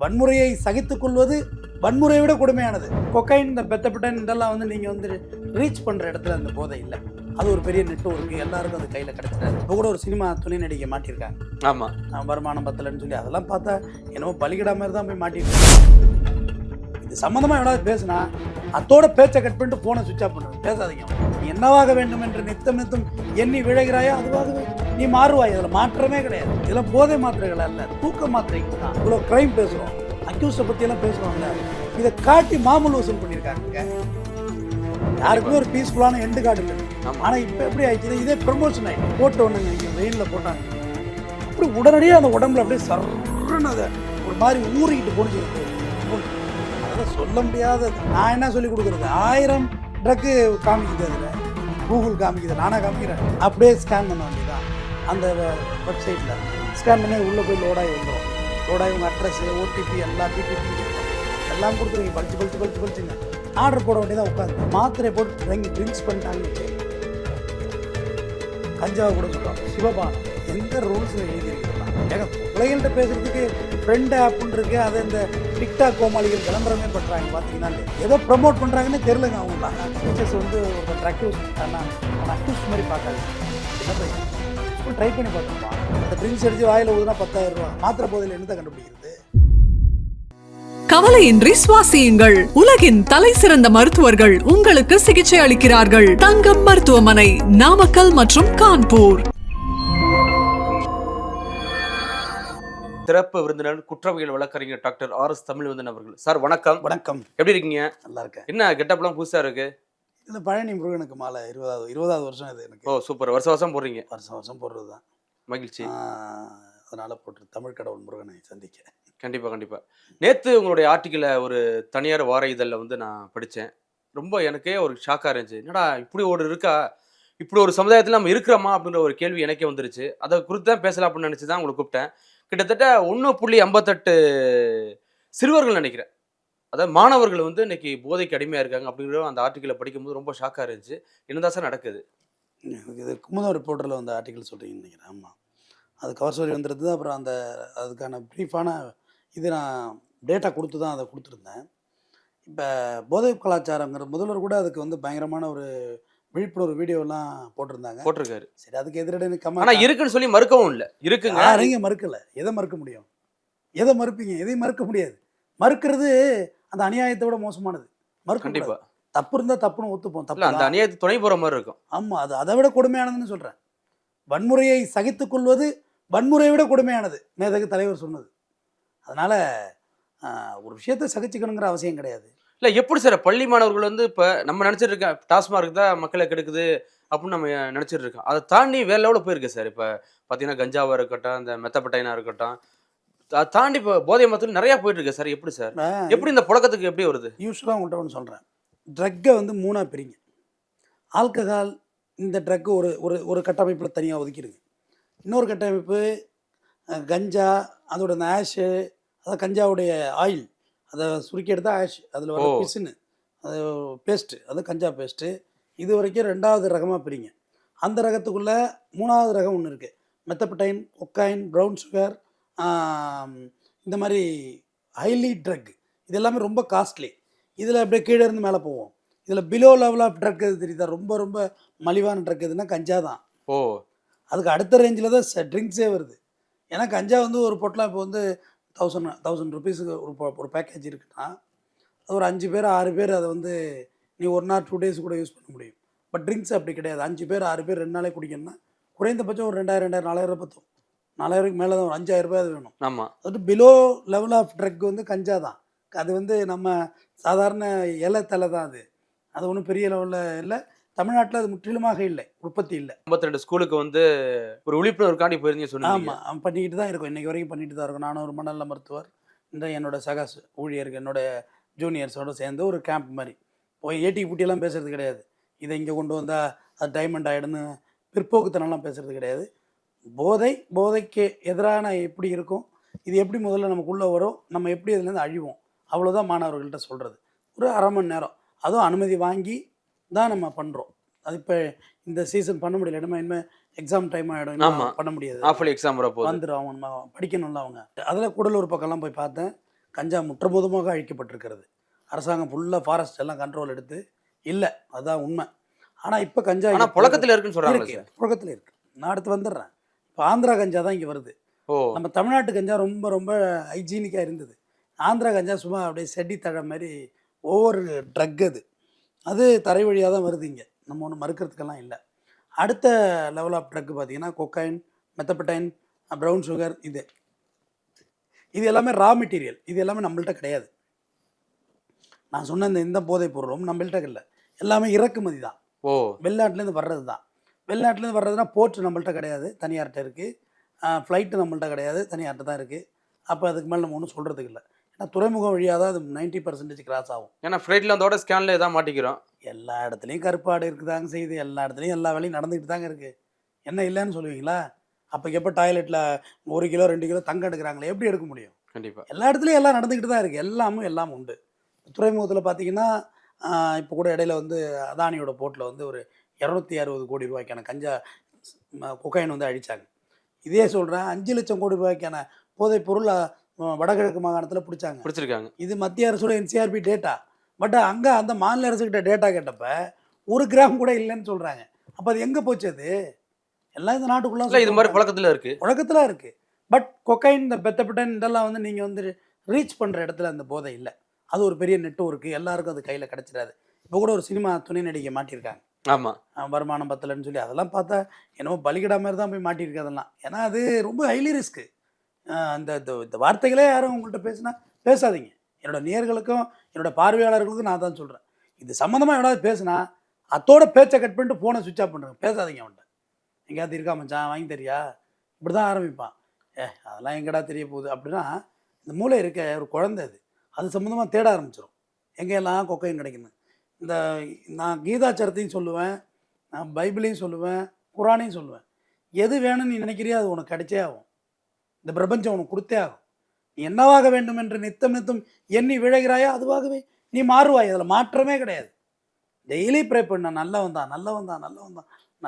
வன்முறையை சகித்துக் கொள்வது வன்முறையை விட கொடுமையானது. கொக்கைன், இந்த பெத்தப்பட்டன் இதெல்லாம் வந்து நீங்கள் வந்து ரீச் பண்ணுற இடத்துல அந்த போதை இல்லை. அது ஒரு பெரிய நெட்வொர்க்கு, எல்லாருக்கும் அது கையில் கிடச்சிடாது. இப்போ கூட ஒரு சினிமா துணை நடிகை மாட்டியிருக்காங்க. ஆமாம், வருமானம் பத்தலைன்னு சொல்லி அதெல்லாம் பார்த்தா என்னமோ பலிகிடா மாதிரி தான் போய் மாட்டியிருக்காங்க. இது சம்மந்தமாக எவ்வளவு பேசுனா அதோட பேச்சை கட் பண்ணிட்டு ஃபோனை சுவிட்ச் ஆஃப் பண்ணுறது. பேசாதீங்க. நீ என்னவாக வேண்டும் என்று நித்தம் நித்தம் எண்ணி விழைகிறாயோ அதுவாகவே நீ மாறுவாய். அதில் மாற்றமே கிடையாது. இதெல்லாம் போதை மாத்திரைகள் அல்ல, தூக்க மாத்திரைகள் தான். இவ்வளோ க்ரைம் பேசுகிறோம், அக்யூஸை பற்றியெல்லாம் பேசுகிறோம்ல, இதை காட்டி மாமூல் வசூல் பண்ணியிருக்காங்க. யாருக்குமே ஒரு பீஸ்ஃபுல்லான எண்டு கார்டு இல்லை. ஆனால் இப்போ எப்படி ஆயிடுச்சு, இதே ப்ரமோஷன் ஆகிடுச்சு. போட்ட ஒன்றுங்க இங்கே வெயிலில் போட்டாங்க, அப்படி உடனடியாக அந்த உடம்புல அப்படியே சர்ன்னு அதை ஒரு மாதிரி ஊறிக்கிட்டு போனிச்சு. அதெல்லாம் சொல்ல முடியாதது. நான் என்ன சொல்லி கொடுக்குறது, 1000 ட்ரக்கு காமிக்குது, அதில் கூகுள் காமிக்குது, நானாக காமிக்கிறேன். அப்படியே ஸ்கேன் பண்ண வேண்டியதான் அந்த வெப்சைட்டில். ஸ்கேன் பண்ணி உள்ளே போய் லோடாகி வந்துடும். லோடாகி உங்கள் அட்ரஸு, ஓடிபி, எல்லா பிடிபி எல்லாம் கொடுத்துருவீங்க. பழிச்சுங்க ஆர்டர் போட வேண்டியதான். உட்காந்து மாத்திரை போட்டு வாங்கி ட்ரிங்க்ஸ் பண்ணிட்டாங்க. கஞ்சாவை கூட சொல்லுவாங்க, சிவபானம். எந்த ரூல்ஸில் எழுதியிருக்கலாம்? ஏங்க பிள்ளைகள்கிட்ட பேசுறதுக்கு ஃப்ரெண்ட் ஆப்னு இருக்கு, அதை இந்த டிக்டாக் கோமாளிகள் விளம்பரமே பண்ணுறாங்க. பார்த்தீங்கன்னா ஏதோ ப்ரமோட் பண்ணுறாங்கன்னு தெரிலங்க. அவங்க டீச்சர்ஸ் வந்து ஒரு ட்ரக் யூஸ் பண்ணிட்டாங்கன்னா அவன் அக்யூஸ் மாதிரி பார்க்காது. என்ன ட்ரை பண்ணி பார்த்துருப்பான். அந்த ட்ரிங்க்ஸ் அடித்து வாயில் ஊதுனா 10,000 ரூபா. மாத்திரை போதையில் என்னத்தை கண்டுபிடிக்கிறது? கவலையின்றி சுவாசியுங்கள். உலகின் தலை சிறந்த மருத்துவர்கள் உங்களுக்கு சிகிச்சை அளிக்கிறார்கள். தங்கம் மருத்துவமனை, நாமக்கல் மற்றும் கான்பூர். சிறப்பு விருந்தினர் குற்றவியல் வழக்கறிஞர் டாக்டர் RS தமிழ்வந்தன் அவர்கள். சார் வணக்கம். வணக்கம். எப்படி இருக்கீங்க? நல்லா இருக்கேன். என்ன கெட்டப்லாம் புதுசா இருக்கு? இல்லை, பழனி முருகனுக்கு மாலை 20வது வருஷம் இது எனக்கு. ஓ சூப்பர். வருஷம் போடுறீங்க? வருஷம் போடுறது தான். மகிழ்ச்சி. அதனால் போட்டு தமிழ் கடவுள் முருகனை சந்திக்க. கண்டிப்பாக. நேற்று உங்களுடைய ஆர்டிக்கிளை ஒரு தனியார் வார இதழில் வந்து நான் படித்தேன். ரொம்ப எனக்கே ஒரு ஷாக்காக இருந்துச்சு. என்னடா இப்படி ஒரு இருக்கா, இப்படி ஒரு சமுதாயத்தில் நம்ம இருக்கிறோமா அப்படின்ற ஒரு கேள்வி எனக்கே வந்துருச்சு. அதை குறித்து தான் பேசலாம் அப்படின்னு நினச்சி தான் உங்களை கூப்பிட்டேன். கிட்டத்தட்ட 1.58 சிறுவர்கள் நினைக்கிறேன், அதாவது மாணவர்கள் வந்து இன்னைக்கு போதைக்கு அடிமையாக இருக்காங்க அப்படிங்கிற அந்த ஆர்டிக்கிளை படிக்கும்போது ரொம்ப ஷாக்காக இருந்துச்சு. என்னதான் சார் நடக்குது? எனக்கு இது குமுதம் ரிப்போர்ட்டரில் வந்து ஆர்டிக்கிள் சொல்கிறீங்கன்னு நினைக்கிறேன். ஆமாம், அது கவர் ஸ்டோரி வந்துருது. அப்புறம் அதுக்கான ப்ரீஃபான இது நான் டேட்டா கொடுத்து தான் அதை கொடுத்துருந்தேன். இப்போ போதை கலாச்சாரங்கிற முதல்வர் கூட அதுக்கு வந்து பயங்கரமான ஒரு விழிப்புணர்வு வீடியோலாம் போட்டிருக்காரு. சரி, அதுக்கு எதிரடனே ஆனால் இருக்குன்னு சொல்லி மறுக்கவும் இல்லை. இருக்குங்க, யாரையும் மறுக்கலை. எதை மறுக்க முடியும்? எதை மறுப்பீங்க? எதையும் மறுக்க முடியாது. மறுக்கிறது அந்த அநியாயத்தை விட மோசமானது. கண்டிப்பாக. தப்பு இருந்தால் தப்புன்னு ஒத்துப்போம். தப்பு அந்த அநியாயத்தை துணை போகிற மாதிரி இருக்கும். ஆமாம், அது அதை விட கொடுமையானதுன்னு சொல்கிறேன். வன்முறையை சகித்துக் கொள்வது வன்முறையை விட கொடுமையானது, மேதகு தலைவர் சொன்னது. அதனால் ஒரு விஷயத்தை சகிச்சுக்கணுங்கிற அவசியம் கிடையாது. இல்லை, எப்படி சார் பள்ளி மாணவர்கள் வந்து இப்போ நம்ம நினச்சிட்டு இருக்கோம் டாஸ்மார்க் தான் மக்களை கெடுக்குது அப்படின்னு நம்ம நினச்சிட்டு இருக்கோம். அதை தாண்டி வேற லெவலில் போயிருக்கு சார். இப்போ பார்த்தீங்கன்னா கஞ்சாவாக இருக்கட்டும், இந்த மெத்தப்பட்டைனாக இருக்கட்டும், அதை தாண்டி இப்போ போதை மரத்தில் நிறையா போயிட்டு இருக்கு சார். எப்படி சார், எப்படி இந்த புழக்கத்துக்கு எப்படி வருது? யூஸ்வலாக உங்கள்கிட்ட ஒன்று சொல்கிறேன். ட்ரக்கை வந்து 3ஆக பிரிங்க. ஆல்கஹால், இந்த ட்ரக்கு ஒரு ஒரு ஒரு கட்டமைப்பில் தனியாக ஒதுக்கிடுங்க. இன்னொரு கட்டமைப்பு கஞ்சா, அதோட அந்த ஆஷு, அதாவது கஞ்சாவுடைய ஆயில், அதை சுருக்கி எடுத்தால் ஆஷ், அதில் வர பிசுன்னு, அது பேஸ்ட்டு, அது கஞ்சா பேஸ்ட்டு. இது வரைக்கும் 2வது ரகமாக பிரிங்க. அந்த ரகத்துக்குள்ளே 3வது ரகம் ஒன்று இருக்குது, மெத்தப்பட்டைன், கொக்கைன், ப்ரௌன் சுகர், இந்த மாதிரி ஹைலி ட்ரக். இது எல்லாமே ரொம்ப காஸ்ட்லி. இதில் அப்படியே கீழே இருந்து மேலே போவோம். இதில் பிலோ லெவல் ஆஃப் ட்ரக் எது தெரியுதா? ரொம்ப ரொம்ப மலிவான ட்ரக் எதுனா கஞ்சா தான். அதுக்கு அடுத்த ரேஞ்சில் தான் ட்ரிங்க்ஸே வருது. ஏன்னா கஞ்சா வந்து ஒரு பொட்டலாம் இப்போ வந்து 1000 ருபீஸுக்கு ஒரு பேக்கேஜ் இருக்குன்னா, அது ஒரு 5 பேர் 6 பேர் அதை வந்து நீ 1 நாள் 2 டேஸ் கூட யூஸ் பண்ண முடியும். பட் ட்ரிங்க்ஸ் அப்படி கிடையாது. 5 பேர் 6 பேர் 2 நாளே குடிக்கணும்னா குறைந்தபட்சம் ஒரு 2000 4000 பற்றும். 4000க்கு மேலே தான் ஒரு 5000 ரூபாய் அது வேணும். ஆமாம், அது பிலோ லெவல் ஆஃப் ட்ரக் வந்து கஞ்சா தான். அது வந்து நம்ம சாதாரண இலை தலை தான். அது ஒன்றும் பெரிய லெவலில் இல்லை. தமிழ்நாட்டில் அது முற்றிலுமாக இல்லை, உற்பத்தி இல்லை. 52 ஸ்கூலுக்கு வந்து ஒரு விழிப்புணர்வுக்காண்டி போயிருந்தீங்க சொன்னீங்க. ஆமாம், பண்ணிக்கிட்டு தான் இருக்கோம். இன்றைக்கி வரைக்கும் பண்ணிட்டு தான் இருக்கோம். நானும் ஒரு மனநல மருத்துவர், இந்த என்னோட சக ஊழியருக்கு, என்னோடய ஜூனியர்ஸோடு சேர்ந்து ஒரு கேம்ப் மாதிரி போய் ஏட்டி பூட்டியெல்லாம் பேசுகிறது கிடையாது. இதை இங்கே கொண்டு வந்தால் அது டைமண்ட் ஆகிடுன்னு பிற்போக்குத்தனம்லாம் பேசுகிறது கிடையாது. போதைக்கு எதிரான எப்படி இருக்கும், இது எப்படி முதல்ல நமக்குள்ளே வரும், நம்ம எப்படி இதுலேருந்து அழிவோம், அவ்வளோதான் மாணவர்கள்ட்ட சொல்கிறது. ஒரு 1/2 மணி நேரம், அதுவும் அனுமதி வாங்கி தான் நம்ம பண்ணுறோம். அது இப்போ இந்த சீசன் பண்ண முடியல. இனிமேல் எக்ஸாம் டைம் ஆகிடும், பண்ண முடியாது. எக்ஸாம் வந்துடும், அவங்க படிக்கணும்ல. அவங்க அதில் கூடலூர் பக்கம்லாம் போய் பார்த்தேன். கஞ்சா முற்றுமுதமாக அழிக்கப்பட்டிருக்கிறது. அரசாங்கம் ஃபுல்லாக ஃபாரஸ்ட் எல்லாம் கண்ட்ரோல் எடுத்து இல்லை, அதுதான் உண்மை. ஆனால் இப்போ கஞ்சா ஆனா புழக்கத்துல இருக்குன்னு சொல்றாங்க இருக்கு, சார். புழக்கத்தில் இருக்குது. நான் அடுத்து வந்துடுறேன். இப்போ ஆந்திரா கஞ்சா தான் இங்கே வருது. ஓ நம்ம தமிழ்நாட்டு கஞ்சா ரொம்ப ரொம்ப ஹைஜீனிக்காக இருந்தது. ஆந்திரா கஞ்சா சும்மா அப்படியே செடி தழை மாதிரி ஒவ்வொரு ட்ரக் அது. அது தரை வழியாக தான் வருது இங்கே, நம்ம ஒன்றும் மறுக்கிறதுக்கெல்லாம் இல்லை. அடுத்த லெவல் ஆஃப் ட்ரக் பார்த்தீங்கன்னா கொக்கைன், மெத்தப்படைன், ப்ரௌன் சுகர், இது எல்லாமே ரா மெட்டீரியல். இது எல்லாமே நம்மள்ட்ட கிடையாது. நான் சொன்ன இந்த போதைப் பொருளும் நம்மள்ட்ட இல்லை, எல்லாமே இறக்குமதி தான். ஓ வெளிநாட்டிலேருந்து வர்றது தான். வெளிநாட்டிலேருந்து வர்றதுனா போர்ட் நம்மள்ட்ட கிடையாது, தனியார்கிட்ட இருக்குது. ஃப்ளைட்டு நம்மள்ட்ட கிடையாது, தனியார்கிட்ட தான் இருக்குது. அப்போ அதுக்கு மேலே நம்ம ஒன்றும் சொல்கிறதுக்கு இல்லை. ஏன்னா துறைமுகம் வழியாக தான் அது 90% கிராஸ் ஆகும். ஏன்னா ஃப்ளைட்ல அதோட ஸ்கேன்ல ஏதாவது மாட்டிக்கிறோம். எல்லா இடத்துலையும் கருப்பாடு இருக்குதாங்க செய்யுது, எல்லா இடத்துலையும் எல்லா வேலையும் நடந்துக்கிட்டு தாங்க இருக்குது. என்ன இல்லைன்னு சொல்லுவீங்களா? அப்போ எப்போ டாய்லெட்டில் 1 கிலோ 2 கிலோ தங்கம் எடுக்கிறாங்களே, எப்படி எடுக்க முடியும்? கண்டிப்பா. எல்லா இடத்துலையும் எல்லாம் நடந்துக்கிட்டு தான் இருக்குது. எல்லாம் உண்டு. துறைமுகத்தில் பார்த்தீங்கன்னா இப்போ கூட இடையில வந்து அதானியோட போர்ட்டில் வந்து ஒரு 260 கோடி ரூபாய்க்கான கஞ்சா கொக்கைன் வந்து அழிச்சாங்க. இதே சொல்கிறேன், 5 லட்சம் கோடி ரூபாய்க்கான போதைப் பொருள் வடகிழக்கு மாகாணத்தில் பிடிச்சிருக்காங்க. இது மத்திய அரசோட NCRB டேட்டா. பட் அங்கே அந்த மாநில அரசுக்கிட்ட டேட்டா கேட்டப்ப 1 கிராம் கூட இல்லைன்னு சொல்கிறாங்க. அப்போ அது எங்கே போச்சு? அது எல்லாம் இந்த நாட்டுக்குள்ள இது மாதிரி புழக்கத்துல இருக்கு. புழக்கத்தில் இருக்குது. பட் கொக்கைன், இந்த பெத்தப்பட்டன் இதெல்லாம் வந்து நீங்கள் வந்து ரீச் பண்ணுற இடத்துல அந்த போதை இல்லை. அது ஒரு பெரிய நெட்வொர்க்கு, எல்லாருக்கும் அது கையில் கிடச்சிடாது. இப்போ கூட ஒரு சினிமா துணை நடிகை மாட்டியிருக்காங்க. ஆமாம், வருமானம் பத்தலைன்னு சொல்லி. அதெல்லாம் பார்த்தா என்னமோ பலிகிடா மாதிரி தான் போய் மாட்டியிருக்கு அதெல்லாம். ஏன்னா அது ரொம்ப ஹைலி ரிஸ்க்கு. இந்த இந்த வார்த்தைகளே யாரும் உங்கள்கிட்ட பேசாதீங்க. என்னோட நேயர்களுக்கும் என்னோட பார்வையாளர்களுக்கும் நான் தான் சொல்கிறேன். இது சம்மந்தமாக எவ்வளோ பேசுனா அத்தோட பேச்சை கட் பண்ணிட்டு ஃபோனை சுவிட்ச் ஆஃப் பண்ணுறேன். பேசாதீங்க அவன்கிட்ட. எங்கேயாவது இருக்கா மச்சான் வாங்கி தெரியா, இப்படி தான் ஆரம்பிப்பான். அதெல்லாம் எங்கடா தெரிய போகுது அப்படின்னா, இந்த மூளை இருக்க ஒரு குழந்தை அது சம்மந்தமாக தேட ஆரம்பிச்சிடும். எங்கெல்லாம் கொக்கைன் கிடைக்குன்னு. இந்த நான் கீதாச்சரத்தையும் சொல்லுவேன், நான் பைபிளையும் சொல்லுவேன், குரானையும் சொல்லுவேன். எது வேணும்னு நீ நினைக்கிறியோ அது உனக்கு கிடைச்சே ஆகும். இந்த பிரபஞ்சம் உனக்கு கொடுத்தே ஆகும். நீ என்னவாக வேண்டும் என்று நித்தம் எண்ணி விழைகிறாயோ அதுவாகவே நீ மாறுவாய். அதில் மாற்றமே கிடையாது. டெய்லி ப்ரே பண்ண நல்லவன் தான்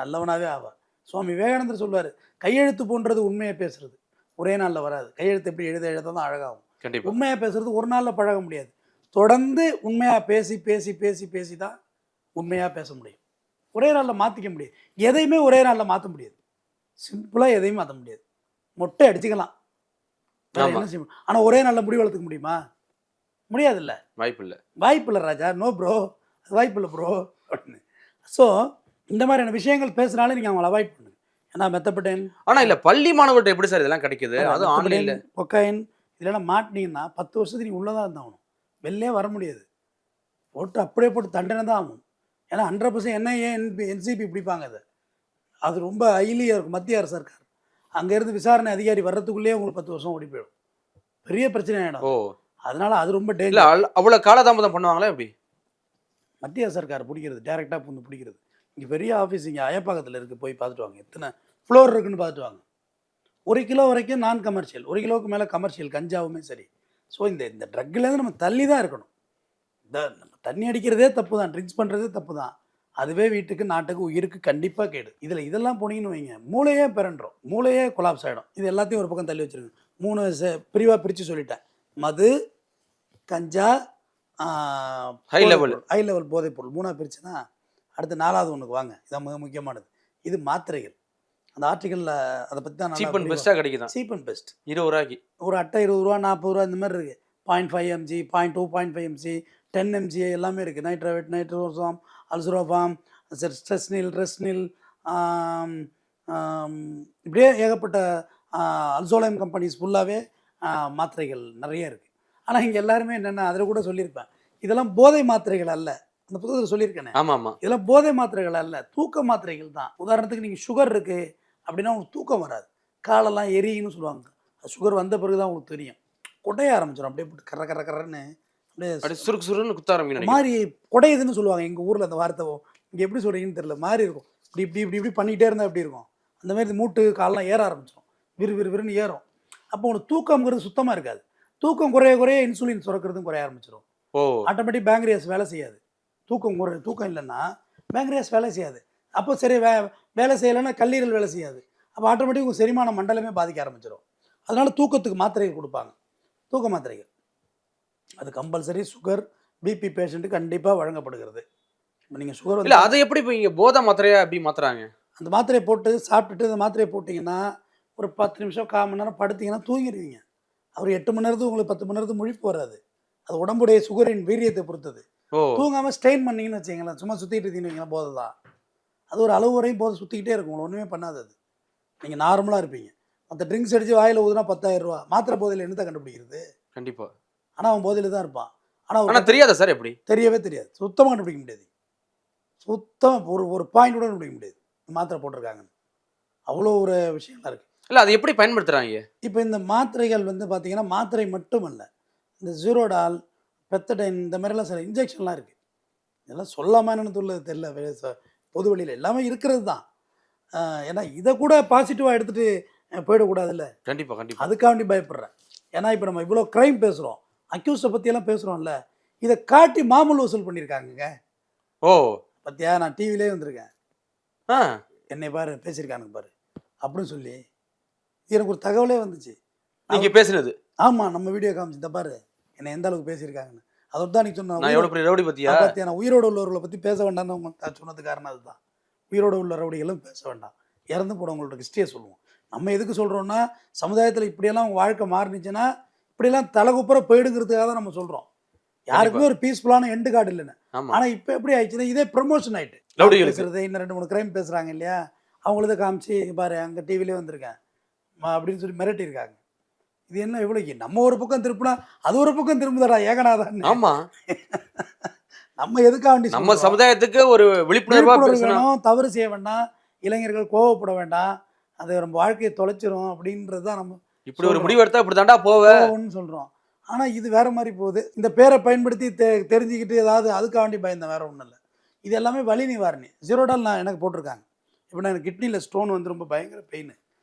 நல்லவனாகவே ஆவார். சுவாமி விவேகானந்தர் சொல்லுவார், கையெழுத்து போன்றது உண்மையை பேசுறது ஒரே நாளில் வராது. கையெழுத்து எப்படி எழுத தான் அழகாகும். கண்டிப்பாக. உண்மையாக பேசுறது ஒரு நாளில் பழக முடியாது. தொடர்ந்து உண்மையாக பேசி தான் உண்மையாக பேச முடியும். ஒரே நாளில் மாற்றிக்க முடியாது. எதையுமே ஒரே நாளில் மாற்ற முடியாது. சிம்பிளாக எதையும் மாற்ற முடியாது. மொட்டை அடிச்சுக்கலாம், என்ன செய்யும். ஆனால் ஒரே நாளில் முடி வளர்த்துக்க முடியுமா? முடியாதுல்ல. வாய்ப்பில்லை ராஜா. நோ ப்ரோ, அது வாய்ப்பில்லை ப்ரோ அப்படின்னு. ஸோ இந்த மாதிரியான விஷயங்கள் பேசுனாலே நீங்கள் அவங்களை அவாய்ட் பண்ணுங்க. ஏன்னா மெத்தப்படைன். ஆனால் இல்லை, பள்ளி மாணவர்கள்ட்ட எப்படி சார் இதெல்லாம் கிடைக்குது? அதுவும் ஆன்லைனில் கொக்கைன் இதெல்லாம் மாட்டினீங்கன்னா 10 வருஷத்துக்கு நீங்கள் உள்ளே தான் இருந்தாகணும். வெளிலே வர முடியாது. போட்டு அப்படியே போட்டு தண்டனை தான் ஆகும். ஏன்னா 100% NIA NCB பிடிப்பாங்க. அது ரொம்ப ஹைலியாக இருக்கும். மத்திய அரசு இருக்கார், அங்கேருந்து விசாரணை அதிகாரி வர்றதுக்குள்ளேயே உங்களுக்கு 10 வருஷம் ஓடி போயிடும். பெரிய பிரச்சனை ஆகிடும். அதனால அது ரொம்ப டேஞ்சர். அவ்வளோ காலதாமதம் பண்ணுவாங்களே எப்படி? மத்திய சர்க்கார் பிடிக்கிறது, டேரெக்டாக வந்து பிடிக்கிறது. இங்கே பெரிய ஆஃபீஸ் இங்கே அயப்பாக்கத்தில் இருக்குது, போய் பார்த்துட்டு வாங்க. எத்தனை ஃப்ளோர் இருக்குன்னு பார்த்துட்டு வாங்க. 1 கிலோ வரைக்கும் நான் கமர்ஷியல், 1 கிலோவுக்கு மேலே கமர்ஷியல் கஞ்சாவுமே சரி. ஸோ இந்த ட்ரக்லேருந்து நம்ம தள்ளி தான் இருக்கணும். நம்ம தண்ணி அடிக்கிறதே தப்பு தான், ட்ரிங்க்ஸ் பண்ணுறதே தப்பு தான். அதுவே வீட்டுக்கு நாட்டுக்கு உயிருக்கு கண்டிப்பாக கேடு. இதெல்லாம் போனீங்கன்னு வைங்க, மூளையே பிறன்றோம், மூளையே கொலாப்ஸ் ஆகிடும். இது எல்லாத்தையும் ஒரு பக்கம் தள்ளி வச்சுருங்க. 3 பிரித்து சொல்லிட்டேன். மது, கஞ்சா, ஹை லெவல் போதைப் பொருள் 3 பிரிச்சுன்னா அடுத்து 4வது ஒன்றுக்கு வாங்க. இதான் மிக முக்கியமானது. இது மாத்திரைகள். அந்த ஆர்டிக்கலில் அதை பற்றி தான் சீப் அண்ட் பெஸ்ட்டாக கிடைக்குது. சீப் அண்ட் பெஸ்ட் 20 ரூபாய்க்கு ஒரு அட்டை, 20 ரூபா 40 ரூபா இந்த மாதிரி இருக்குது. 0.5 mg, 0.2, 0.5 mg, 10 mg எல்லாமே இருக்குது. நைட்ரவேட், நைட்ரோசாம், அல்சுரோஃபாம், ஸ்ட்ரெஸ்னில், ரெஸ்னில், இப்படியே ஏகப்பட்ட அல்சோலைம் கம்பெனிஸ் ஃபுல்லாகவே மாத்திரைகள் நிறைய இருக்குது. ஆனால் இங்கே எல்லாருமே என்னென்னா, அதில் கூட சொல்லியிருப்பேன், இதெல்லாம் போதை மாத்திரைகள் அல்ல. அந்த புத்தகத்தில் சொல்லியிருக்கேனே, இதெல்லாம் போதை மாத்திரைகள் அல்ல, தூக்க மாத்திரைகள் தான். உதாரணத்துக்கு நீங்கள் சுகர் இருக்குது அப்படின்னா உங்களுக்கு தூக்கம் வராது, காலெல்லாம் எரியுன்னு சொல்லுவாங்க. அது சுகர் வந்த பிறகு தான் உங்களுக்கு தெரியும். கொடைய ஆரம்பிச்சிடும், அப்படியே போட்டு கரன்னு அப்படியே சுருக்கு சுருன்னு குத்த ஆரம்பிக்கும். மாதிரி கொடையுதுன்னு சொல்லுவாங்க எங்கள் ஊரில். அந்த வார்த்தை இங்கே எப்படி சொல்கிறீங்கன்னு தெரியல, மாதிரி இருக்கும். இப்படி பண்ணிகிட்டே இருந்தால் எப்படி இருக்கும், அந்த மாதிரி மூட்டு காலெலாம் ஏற ஆரம்பிச்சிடும், விறுவிறுன்னு ஏறும். அப்போ உனக்கு தூக்கம்ங்கிறது சுத்தமாக இருக்காது. தூக்கம் குறைய இன்சுலின் சுரக்கிறதும் குறைய ஆரம்பிச்சிடும். ஆட்டோமேட்டிக் பேங்க்ரியாஸ் வேலை செய்யாது. தூக்கம் இல்லைன்னா பேங்க்ரியாஸ் வேலை செய்யாது. அப்போ சரி வேலை செய்யலைன்னா கல்லீரல் வேலை செய்யாது. அப்போ ஆட்டோமேட்டிக் உங்கள் செரிமான மண்டலமே பாதிக்க ஆரம்பிச்சிடும். அதனால தூக்கத்துக்கு மாத்திரைகள் கொடுப்பாங்க, தூக்க மாத்திரைகள். அது கம்பல்சரி சுகர் பிபி பேஷண்ட்டுக்கு கண்டிப்பாக வழங்கப்படுகிறது. இப்போ நீங்கள் சுகர் இல்ல வந்து அதை எப்படி இப்போ இங்க போதை மாத்திரையா எப்படி மாத்துறாங்க? அந்த மாத்திரையை போட்டு சாப்பிட்டுட்டு அந்த மாத்திரையை போட்டிங்கன்னா ஒரு 10 நிமிஷம் 1/4 மணி நேரம் படுத்தீங்கன்னா தூங்கிடுவீங்க. அவர் 8 மணி நேரத்துக்கு உங்களுக்கு 10 மணி நேரத்துக்கு முழிப்பு வராது. அது உடம்புடைய சுகரின் வீரியத்தை பொறுத்தது. ஓ தூங்காமல் ஸ்ட்ரெயின் பண்ணீங்கன்னு வச்சுங்களேன், சும்மா சுற்றிட்டு இருந்தீங்கன்னு வைங்களேன், போதை தான். அது ஒரு அளவு வரையும் போதை சுற்றிக்கிட்டே இருக்கும், உங்களை ஒன்றுமே பண்ணாது. அது நீங்கள் நார்மலாக இருப்பீங்க. மற்ற ட்ரிங்க்ஸ் அடித்து வாயில் ஊதுனா 10,000 ரூபா, மாத்திரை போதையில் என்னத்தை கண்டுபிடிக்கிறது? கண்டிப்பா. ஆனால் அவன் போதையில் தான் இருப்பான். ஆனால் ஆனா தெரியாதா சார் எப்படி? தெரியவே தெரியாது, சுத்தமாக கண்டுபிடிக்க முடியாது. சுத்தமாக ஒரு ஒரு பாயிண்ட் கூட கண்டுபிடிக்க முடியாது மாத்திரை போட்டிருக்காங்கன்னு. அவ்வளோ ஒரு விஷயம்லாம் இருக்குது. இல்ல அதை எப்படி பயன்படுத்துறாங்க? இப்போ இந்த மாத்திரைகள் வந்து பார்த்தீங்கன்னா, மாத்திரை மட்டுமல்ல, இந்த ஜீரோடால், பெத்தடைன் இந்த மாதிரிலாம் சில இன்ஜெக்ஷன்லாம் இருக்குது. இதெல்லாம் சொல்லாமல் என்னன்னு சொல்ல தெரியல. பொது வழியில் எல்லாமே இருக்கிறது தான். ஏன்னா இதை கூட பாசிட்டிவாக எடுத்துகிட்டு போயிடக்கூடாதுல்ல. கண்டிப்பா கண்டிப்பா. அதுக்காண்டி பயப்படுறேன். ஏன்னா இப்போ நம்ம இவ்வளோ க்ரைம் பேசுகிறோம், அக்யூஸ்டை பற்றியெல்லாம் பேசுகிறோம்ல, இதை காட்டி மாமூல் வசூல் பண்ணியிருக்காங்கங்க. ஓ பத்தியா, நான் டிவிலே வந்திருக்கேன், ஆ என்னை பாரு பேசியிருக்கானுங்க பாரு அப்படின்னு சொல்லி எனக்கு ஒரு தகவலே வந்துச்சு. நீங்க பேசுனது ஆமாம், நம்ம வீடியோ காமிச்சு, இந்த பாரு என்னை எந்த அளவுக்கு பேசியிருக்காங்கன்னு. அதோட தான் நீ நான் சொன்ன எவ்வளவு பெரிய ரவுடி பத்தியா? பார்த்தியா, நான் உயிரோடு உள்ளவர்களை பற்றி பேச வேண்டாம்னு அவங்க சொன்னது காரணம் அதுதான். உயிரோடு உள்ள ரவுடிகளும் பேச வேண்டாம், இறந்து போனவங்களோட ஹிஸ்ட்ரியை சொல்லுவோம். நம்ம எதுக்கு சொல்கிறோன்னா, சமுதாயத்தில் இப்படியெல்லாம் அவங்க வாழ்க்கை மாறினுச்சுன்னா இப்படியெல்லாம் தலைகுப்புற போயிடுங்கிறதுக்காக தான் நம்ம சொல்கிறோம். யாருக்குமே ஒரு பீஸ்ஃபுல்லான எண்டு கார்டு இல்லைன்னு. ஆமா ஆனால் இப்போ எப்படி ஆயிடுச்சுன்னா, இதே ப்ரமோஷன் ஆகிட்டு ரவுடிகளுக்கு. பேசுறது, இன்னும் 2-3 க்ரைம் பேசுகிறாங்க இல்லையா, அவங்களத காமிச்சு பாரு அங்கே டிவிலே வந்திருக்கேன் அப்படின்னு சொல்லி மிரட்டியிருக்காங்க. இது என்ன இவ்வளோ, நம்ம ஒரு பக்கம் திருப்பினா அது ஒரு பக்கம் திரும்புதடா ஏகநாதன். ஆமா நம்ம எதுக்காக நம்ம சமுதாயத்துக்கு ஒரு விழிப்புணர்வா பேசணும். வேணும், தவறு செய்ய வேண்டாம், இளைஞர்கள் கோவப்பட வேண்டாம், அது நம்ம வாழ்க்கையை தொலைச்சிரும் அப்படின்றது தான் நம்ம இப்படி ஒரு முடிவு எடுத்தா இப்படி தாண்டா போவோம்னு சொல்கிறோம். ஆனால் இது வேற மாதிரி போகுது. இந்த பேரை பயன்படுத்தி தெரிஞ்சுக்கிட்டு ஏதாவது அதுக்காண்டி பயந்தேன், வேற ஒன்றும் இல்லை. இது எல்லாமே வலி நிவாரணி. ஜீரோடால் நான் எனக்கு போட்டிருக்காங்க. இப்போ நான் எனக்கு கிட்னியில் ஸ்டோன் வந்து ரொம்ப பயங்கர பெயின்,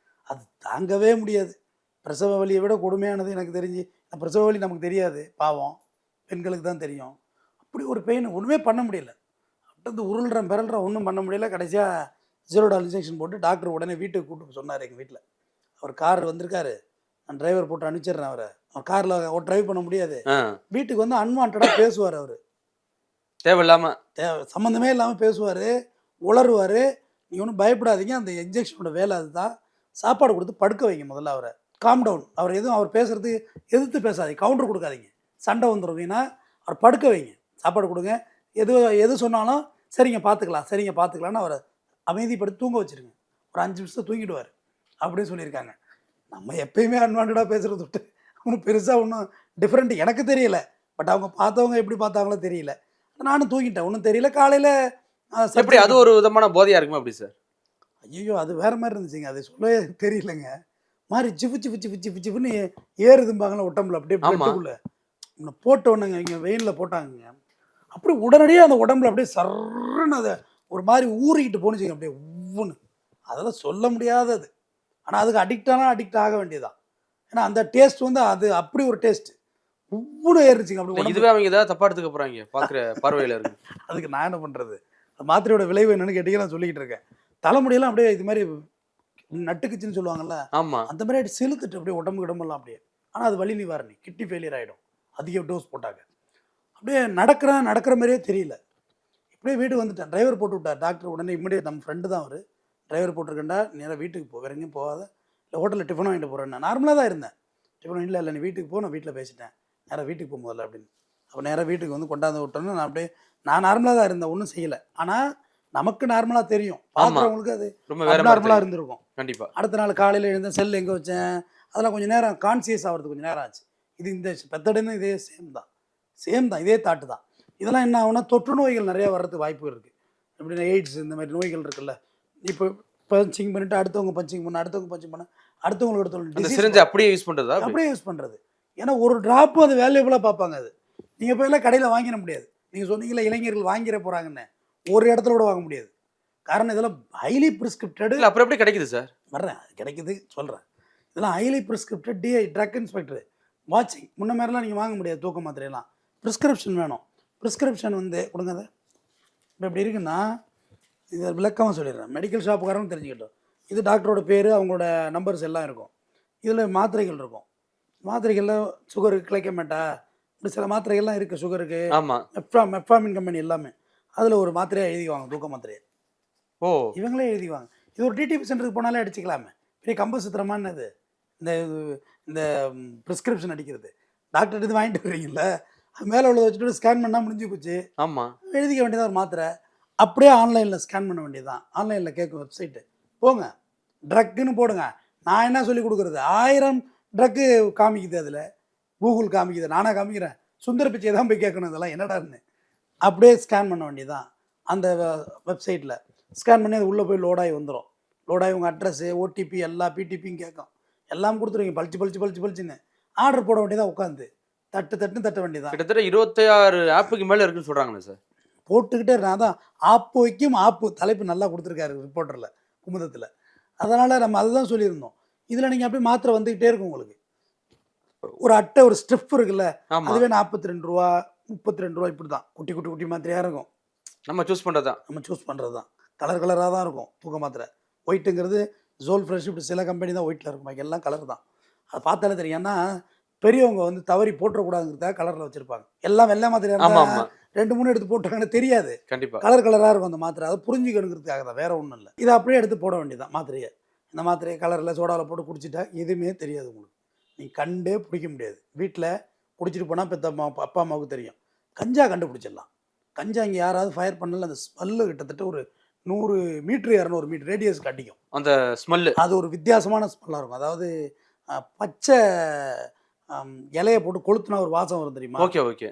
அது தாங்கவே முடியாது. பிரசவ வலியை விட கொடுமையானது எனக்கு தெரிஞ்சு. பிரசவ வலி நமக்கு தெரியாது, பாவம் பெண்களுக்கு தான் தெரியும். அப்படி ஒரு பெயின், ஒன்றுமே பண்ண முடியல. அடுத்து உருள்றேன் பிறல்றேன், ஒன்றும் பண்ண முடியல. கடைசியாக ஜீரோடால் இன்ஜெக்ஷன் போட்டு டாக்டர் உடனே வீட்டுக்கு கூப்பிட்டு சொன்னார். எங்கள் வீட்டில் அவர் கார் வந்திருக்காரு, நான் டிரைவர் போட்டு அனுப்பிச்சிடுறேன் அவரை, அவர் காரில் அவர் டிரைவ் பண்ண முடியாது, வீட்டுக்கு வந்து அன்வான்டாக பேசுவார். அவர் தேவையில்லாமல் சம்மந்தமே இல்லாமல் பேசுவார், உளருவார். நீ ஒன்றும் பயப்படாதீங்க, அந்த இன்ஜெக்ஷனோட வேலை அதுதான். சாப்பாடு கொடுத்து படுக்க வைங்க முதல்ல, அவரை காம் டவுன். அவர் எதுவும் அவர் பேசுறது எதிர்த்து பேசாதீங்க, கவுண்டர் கொடுக்காதீங்க, சண்டை வந்துடுவீங்கன்னா அவர் படுக்க வைங்க, சாப்பாடு கொடுங்க, எது சொன்னாலும் சரிங்க பார்த்துக்கலாம் சரிங்க பார்த்துக்கலான்னு அவரை அமைதிப்படுத்தி தூங்க வச்சுருங்க. ஒரு 5 நிமிஷம் தூங்கிடுவார் அப்படின்னு சொல்லியிருக்காங்க. நம்ம எப்பயுமே அன்வான்டாக பேசுகிறது விட்டு ஒன்றும் பெருசாக ஒன்றும் டிஃப்ரெண்ட் எனக்கு தெரியல. பட் அவங்க பார்த்தவங்க எப்படி பார்த்தாங்களோ தெரியல. நானும் தூங்கிட்டேன், ஒன்றும் தெரியல. காலையில் எப்படி அது ஒரு விதமான போதையாக இருக்குமா அப்படி சார்? ஐயோ, அது வேறு மாதிரி இருந்துச்சுங்க, அது சொல்லவே தெரியலங்க. மாதிரி சிப்பு சிப்பு சிப்பு சிப்பு சிப்புன்னு ஏறுதும்பாங்களே உடம்புல, அப்படியே பிளட்டுக்குள்ள போட்ட ஒன்றுங்க, இங்கே வெயிலில் போட்டாங்கங்க. அப்படி உடனடியாக அந்த உடம்புல அப்படியே சர்ன்னு அதை ஒரு மாதிரி ஊறிக்கிட்டு போணுச்சுங்க, அப்படியே ஒவ்வொன்று. அதெல்லாம் சொல்ல முடியாதது. ஆனால் அதுக்கு அடிக்ட் ஆக வேண்டியதான். ஏன்னா அந்த டேஸ்ட் வந்து அது அப்படி ஒரு டேஸ்ட் ஒவ்வொன்று ஏறிச்சுங்க. அப்படி இதுவே அவங்க ஏதாவது தப்பா எடுத்துக்க போகிறாங்க பார்க்குற பார்வையில் இருக்கு. அதுக்கு நான் என்ன பண்ணுறது? அந்த மாத்திரையோட விளைவு என்னன்னு கேட்டீங்கன்னா நான் சொல்லிக்கிட்டு இருக்கேன். தலைமுடியெல்லாம் அப்படியே இது மாதிரி நட்டுக்குச்சின்னு சொல்லுவாங்கல்ல, ஆமாம் அந்த மாதிரி செலுத்துட்டு அப்படியே உடம்பு இடமெல்லாம் அப்படியே. ஆனால் அது வலி நிவாரணி, கிட்னி ஃபெயிலியர் ஆகிடும் அதிக டோஸ் போட்டாங்க. அப்படியே நடக்கிற மாதிரியே தெரியல. இப்படியே வீட்டுக்கு வந்துட்டேன், டிரைவர் போட்டு விட்டார் டாக்டர். உடனே இம்மிடியேட், நம்ம ஃப்ரெண்டு தான் அவர், டிரைவர் போட்டிருக்கேன்டா நேராக வீட்டுக்கு போ, வேற எங்கேயும் போகாத, இல்லை ஹோட்டலில் டிஃபன் வாங்கிட்டு போகிறேன். நான் நார்மலாக தான் இருந்தேன். டிஃபன் இல்லை நீ வீட்டுக்கு போ, நான் வீட்டில் பேசிட்டேன், நேராக வீட்டுக்கு போக முதல்ல அப்படின்னு. அப்போ நேராக வீட்டுக்கு வந்து கொண்டாந்து விட்டோன்னு நான் நார்மலாக தான் இருந்தேன், ஒன்றும் செய்யலை. ஆனால் நமக்கு நார்மலாக தெரியும், பார்க்குறவங்களுக்கு அது ரொம்ப நார்மலாக இருந்திருக்கும். கண்டிப்பாக. அடுத்த நாள் காலையில் எழுந்தேன், செல் எங்கே வச்சேன், அதெல்லாம் கொஞ்சம் நேரம் கான்சியஸ் ஆகிறது கொஞ்சம் நேரம் ஆச்சு. இது இந்த பெத்தடைன்னு இதே சேம் தான் இதே தாட்டு தான். இதெல்லாம் என்ன ஆகுனா, தொற்று நோய்கள் நிறையா வர்றதுக்கு வாய்ப்பு இருக்குது. எப்படின்னா எய்ட்ஸ் இந்த மாதிரி நோய்கள் இருக்குல்ல. இப்போ பஞ்சிங் பண்ணிவிட்டு அடுத்தவங்க பஞ்சிங் பண்ண, அடுத்தவங்களுக்கு எடுத்தவங்க அப்படியே யூஸ் பண்ணுறது. ஏன்னா ஒரு ட்ராப்பும் அது வேல்யூபிளாக பார்ப்பாங்க. அது நீங்கள் போயெல்லாம் கடையில் வாங்கிட முடியாது. நீங்கள் சொன்னீங்களா இளைஞர்கள் வாங்கிட போகிறாங்கன்னு, ஒரு இடத்துல கூட வாங்க முடியாது. காரணம் இதெல்லாம் ஹைலி ப்ரிஸ்கிரிப்டடு. அப்புறம் எப்படி கிடைக்குது சார்? வர்றேன், அது கிடைக்குது சொல்கிறேன். இதெல்லாம் ஹைலி ப்ரிஸ்கிரிப்டட் ட்ரக் இன்ஸ்பெக்டர் வாட்சிங். முன்ன மாதிரிலாம் நீங்கள் வாங்க முடியாது. தூக்க மாத்திரையெல்லாம் ப்ரிஸ்கிரிப்ஷன் வேணும். ப்ரிஸ்கிரிப்ஷன் வந்து கொடுங்க. அதை இப்போ எப்படி இருக்குன்னா, இதை விளக்கமாக சொல்லிடுறேன், மெடிக்கல் ஷாப்புக்காரன்னு தெரிஞ்சுக்கிட்டோம். இது டாக்டரோட பேர், அவங்களோட நம்பர்ஸ் எல்லாம் இருக்கும். இதில் மாத்திரைகள் இருக்கும். மாத்திரைகளில் சுகருக்கு கிளைக்கமேட்டா, இப்படி சில மாத்திரைகள்லாம் இருக்குது சுகருக்கு. ஆமா. மெஃபாமின் கம்பெனி எல்லாமே. அதில் ஒரு மாத்திரையாக எழுதிக்குவாங்க, தூக்க மாத்திரையை. ஓ! இவங்களே எழுதிக்குவாங்க. இது ஒரு டிடிபி சென்டருக்கு போனாலே அடிச்சுக்கலாமே. பெரிய கம்ப சுத்திரமான இது இந்த இந்த ப்ரிஸ்கிரிப்ஷன் அடிக்கிறது. டாக்டர் இது வாங்கிட்டு வரீங்கல்ல, மேலே உள்ளதை வச்சுட்டு ஸ்கேன் பண்ணால் முடிஞ்சு போச்சு. ஆமா. எழுதிக்க வேண்டியதாக ஒரு மாத்திரை. அப்படியே ஆன்லைனில் ஸ்கேன் பண்ண வேண்டியதுதான். ஆன்லைனில் கேட்கும் வெப்சைட்டு. போங்க, ட்ரக்குன்னு போடுங்க. நான் என்ன சொல்லி கொடுக்குறது? 1000 ட்ரக்கு காமிக்குது அதில். கூகுள் காமிக்குது, நானாக காமிக்கிறேன். சுந்தர பிச்சை தான் போய் கேட்கணும் இதெல்லாம் என்னடான்னு. அப்படியே ஸ்கேன் பண்ண வேண்டியதுதான் அந்த வெப்சைட்டில். ஸ்கேன் பண்ணி அது உள்ளே போய் லோடாகி வந்துடும். லோடாகி உங்கள் அட்ரஸு, ஓடிபி, எல்லா பிடிபியும் கேட்கும். எல்லாம் கொடுத்துருவீங்க பளிச்சுன்னு. ஆர்டர் போட வேண்டியதாக உட்காந்து தட்டுன்னு தட்ட வேண்டியதான். கிட்டத்தட்ட 26 ஆப்புக்கு மேலே இருக்குன்னு சொல்கிறாங்களே சார். போட்டுக்கிட்டே இருக்கேன். அதான் ஆப்பு வைக்கும் ஆப்பு தலைப்பு நல்லா கொடுத்துருக்காரு ரிப்போர்ட்டரில், குமுதத்தில். அதனால் நம்ம அதுதான் சொல்லியிருந்தோம். இதில் நீங்கள் அப்படியே மாத்திரை வந்துக்கிட்டே இருக்கும் உங்களுக்கு. ஒரு அட்டை, ஒரு ஸ்ட்ரிப் இருக்குல்ல, அதுவே 42 ரூபா 32 ரூபா இப்படி தான். குட்டி மாத்திரையாக இருக்கும். நம்ம சூஸ் பண்ணுறது தான். கலராக தான் இருக்கும் தூக்க மாத்திரை. ஒயிட்டுங்கிறது ஜோல் ஃப்ரெஷ், இப்படி சில கம்பெனி தான் ஒயிட்டில் இருக்கும், பாக்கி எல்லாம் கலர் தான். அதை பார்த்தாலே தெரியும். ஏன்னா பெரியவங்க வந்து தவறி போட்டுறக்கூடாதுங்கிறதுக்காக கலரில் வச்சுருப்பாங்க. எல்லாம் வெள்ளை மாத்திரையாக 2-3 எடுத்து போட்டாங்கன்னு தெரியாது. கண்டிப்பாக கலராக இருக்கும் அந்த மாத்திரை. அதை புரிஞ்சுக்கணுங்கிறதுக்காக தான், வேறு ஒன்றும் இல்லை. இதை அப்படியே எடுத்து போட வேண்டியதான் மாத்திரையை. இந்த மாத்திரையை கலரில் சோடாவில் போட்டு குடிச்சிட்டா எதுவுமே தெரியாது உங்களுக்கு. நீங்கள் கண்டே பிடிக்க முடியாது. வீட்டில் குடிச்சிட்டு போனால் பெத்த அப்பா அம்மாவுக்கு தெரியும். கஞ்சா கண்டுபிடிச்சிடலாம். கஞ்சா இங்கே யாராவது ஃபயர் பண்ணல, அந்த ஸ்மெல்லு கிட்டத்தட்ட ஒரு 100 மீட்ரு 200 மீட்டர் ரேடியஸ்க்கு அடிக்கும் அந்த ஸ்மெல்லு. அது ஒரு வித்தியாசமான ஸ்மெல்லாக இருக்கும். அதாவது பச்சை இலையை போட்டு கொளுத்துனா ஒரு வாசம் வரும் தெரியுமா? ஓகே.